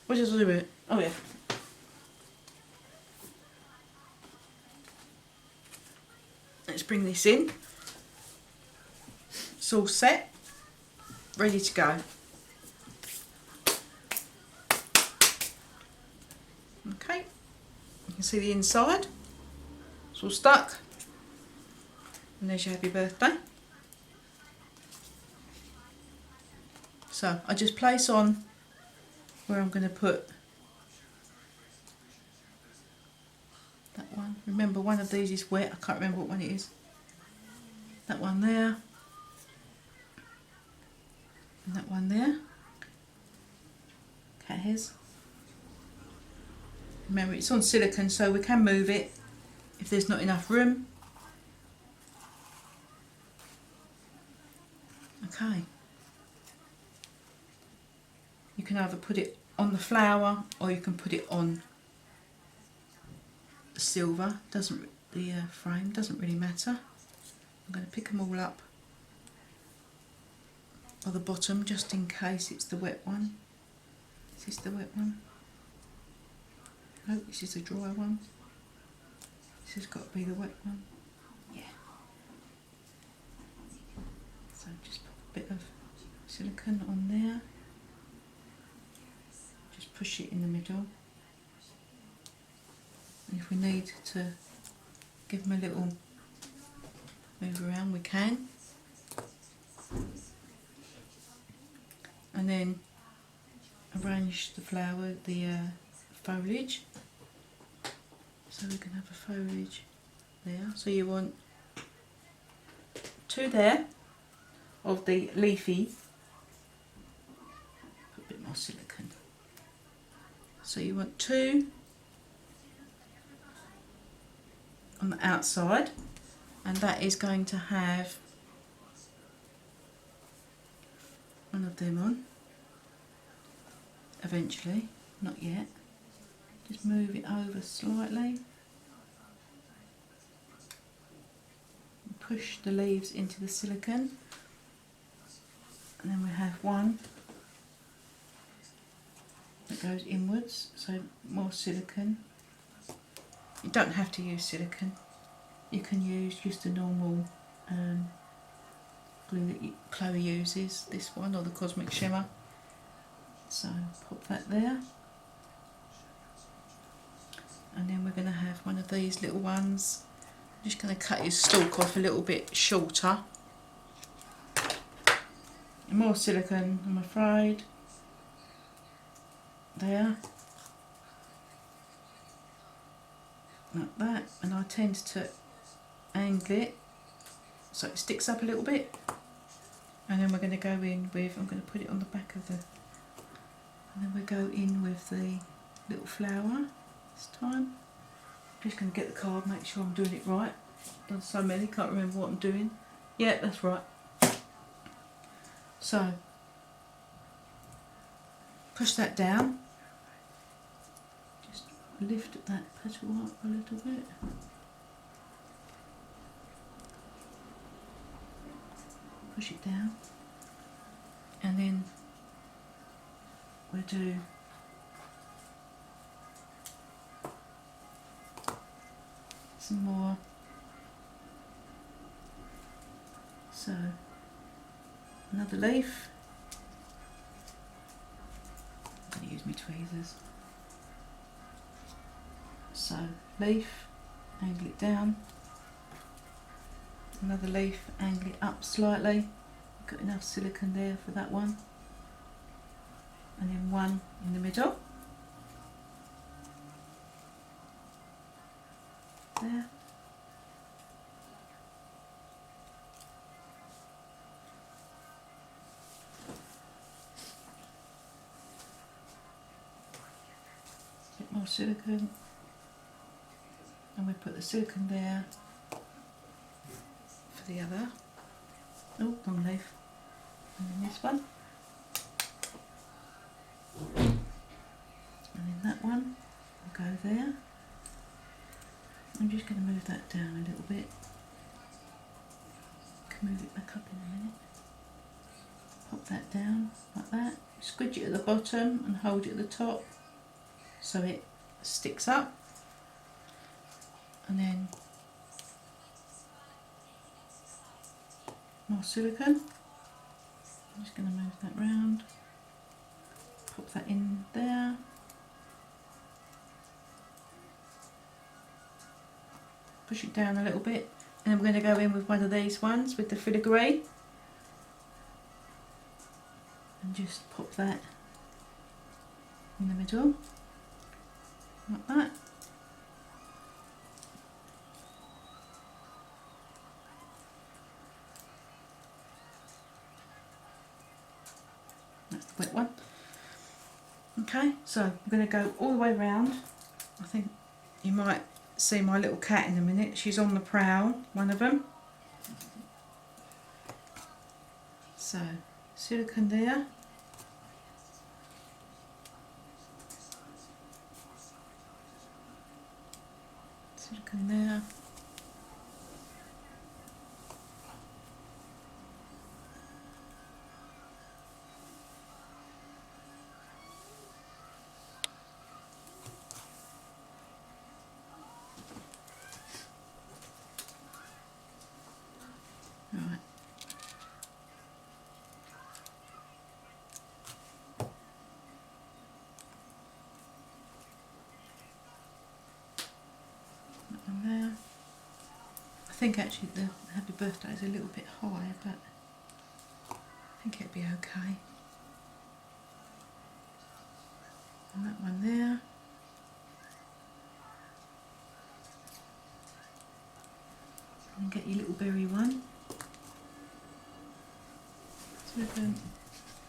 What else will we do? Oh yeah. Let's bring this in. It's all set, ready to go. Okay, you can see the inside. It's all stuck. And there's your happy birthday. So I just place on where I'm going to put that one. Remember, one of these is wet. I can't remember what one it is. That one there. And that one there. Cat hairs. Remember, it's on silicone, so we can move it if there's not enough room. Okay. You can either put it on the flower or you can put it on the silver. The frame doesn't really matter. I'm going to pick them all up on the bottom just in case it's the wet one. Is this the wet one? No, this is the dry one. This has got to be the wet one. Yeah. So just put a bit of silicone on there. Just push it in the middle. And if we need to give them a little move around, we can. And then arrange the flower, the foliage. So we can have a foliage there. So you want two there of the leafy. Put a bit more silicone. So you want two on the outside, and that is going to have one of them on eventually, not yet. Just move it over slightly and push the leaves into the silicone, and then we have one that goes inwards, so more silicone. You don't have to use silicone, you can use just a normal glue that Chloe uses, this one, or the Cosmic Shimmer. So pop that there, and then we're going to have one of these little ones. I'm just going to cut his stalk off a little bit shorter. More silicone, I'm afraid. There. Like that, and I tend to angle it so it sticks up a little bit, and then we're going to go in with, I'm going to put it on the back of the, and then we go in with the little flower this time. I'm just going to get the card, make sure I'm doing it right. I've done so many, can't remember what I'm doing. Yeah, that's right. So push that down, just lift that petal up a little bit. Push it down, and then we'll do some more. So another leaf. I'm going to use my tweezers. So leaf, angle it down. Another leaf, angle it up slightly. Got enough silicone there for that one. And then one in the middle. There. more silicone, and we put the silicone there for the other. Oh, wrong leaf. And then this one. And then that one will go there. I'm just going to move that down a little bit. Can move it back up in a minute. Pop that down like that. Squidge it at the bottom and hold it at the top so it sticks up. And then more silicone. I'm just going to move that round. Pop that in there. Push it down a little bit, and then we're going to go in with one of these ones with the filigree and just pop that in the middle like that. That's the wet one. Okay, so I'm going to go all the way around. I think you might see my little cat in a minute. She's on the prowl, one of them. So, silicone there. Silicone there. Right. That one there. I think actually the happy birthday is a little bit high, but I think it'll be okay. And that one there. And get your little berry one.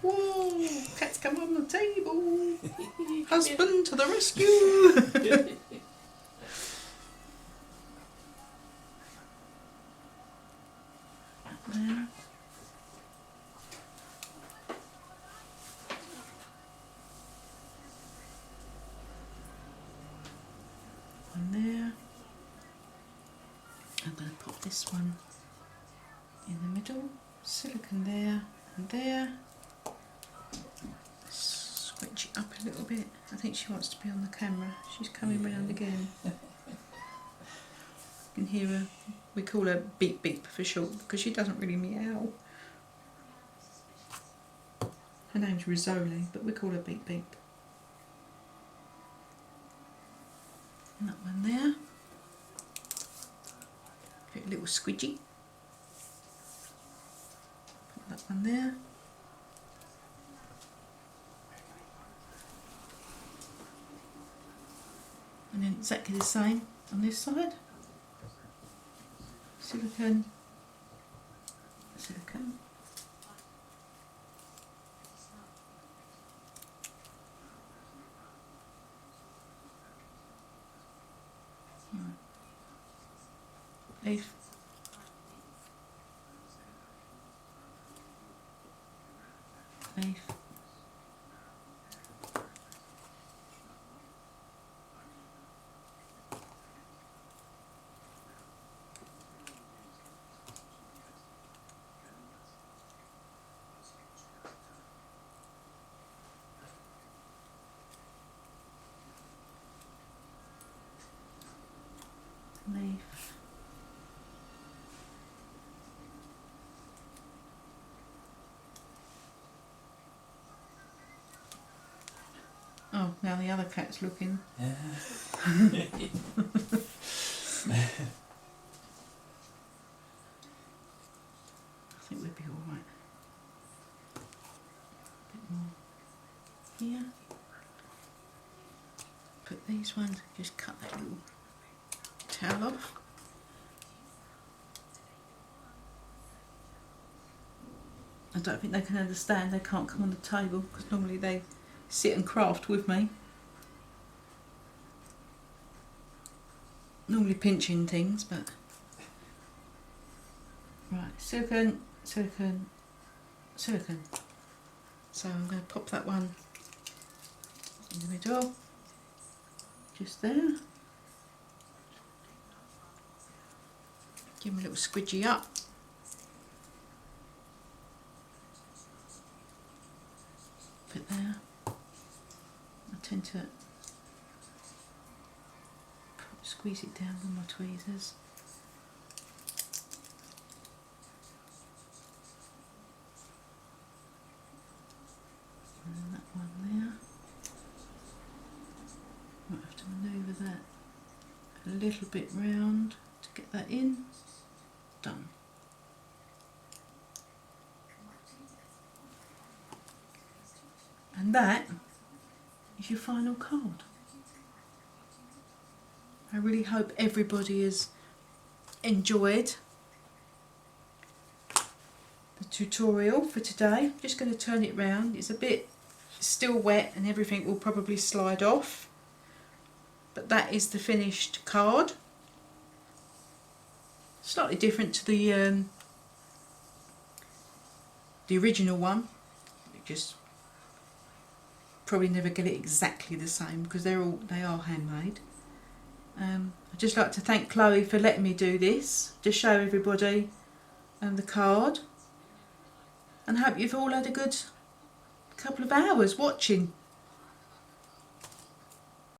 Whoa! Cat's come on the table. Husband to the rescue. There. One there. I'm going to pop this one in the middle. Silicone there and there. Switch it up a little bit. I think she wants to be on the camera. She's coming round again. You can hear her. We call her Beep Beep for short because she doesn't really meow. Her name's Rizzoli, but we call her Beep Beep. And that one there. Get a little squidgy. Put that one there. And then exactly the same on this side. Silicone, silicone. Right. Leaf. Leaf. Leaf. Oh, now the other cat's looking.
Yeah.
I think we'd be alright. A bit more here. Put these ones, just cut that little towel off. I don't think they can understand, they can't come on the table because normally they sit and craft with me. normally pinching things, but right, silicone, silicone, silicone. So I'm going to pop that one in the middle, just there. Give them a little squidgy up. Put there. I tend to squeeze it down with my tweezers. And that one there. Might have to manoeuvre that a little bit round to get that in. Done. And that is your final card. I really hope everybody has enjoyed the tutorial for today. I'm just going to turn it round. It's a bit still wet and everything will probably slide off. But that is the finished card. Slightly different to the original one. It just probably never get it exactly the same because they are handmade. I'd just like to thank Chloe for letting me do this, to show everybody the card, and hope you've all had a good couple of hours watching.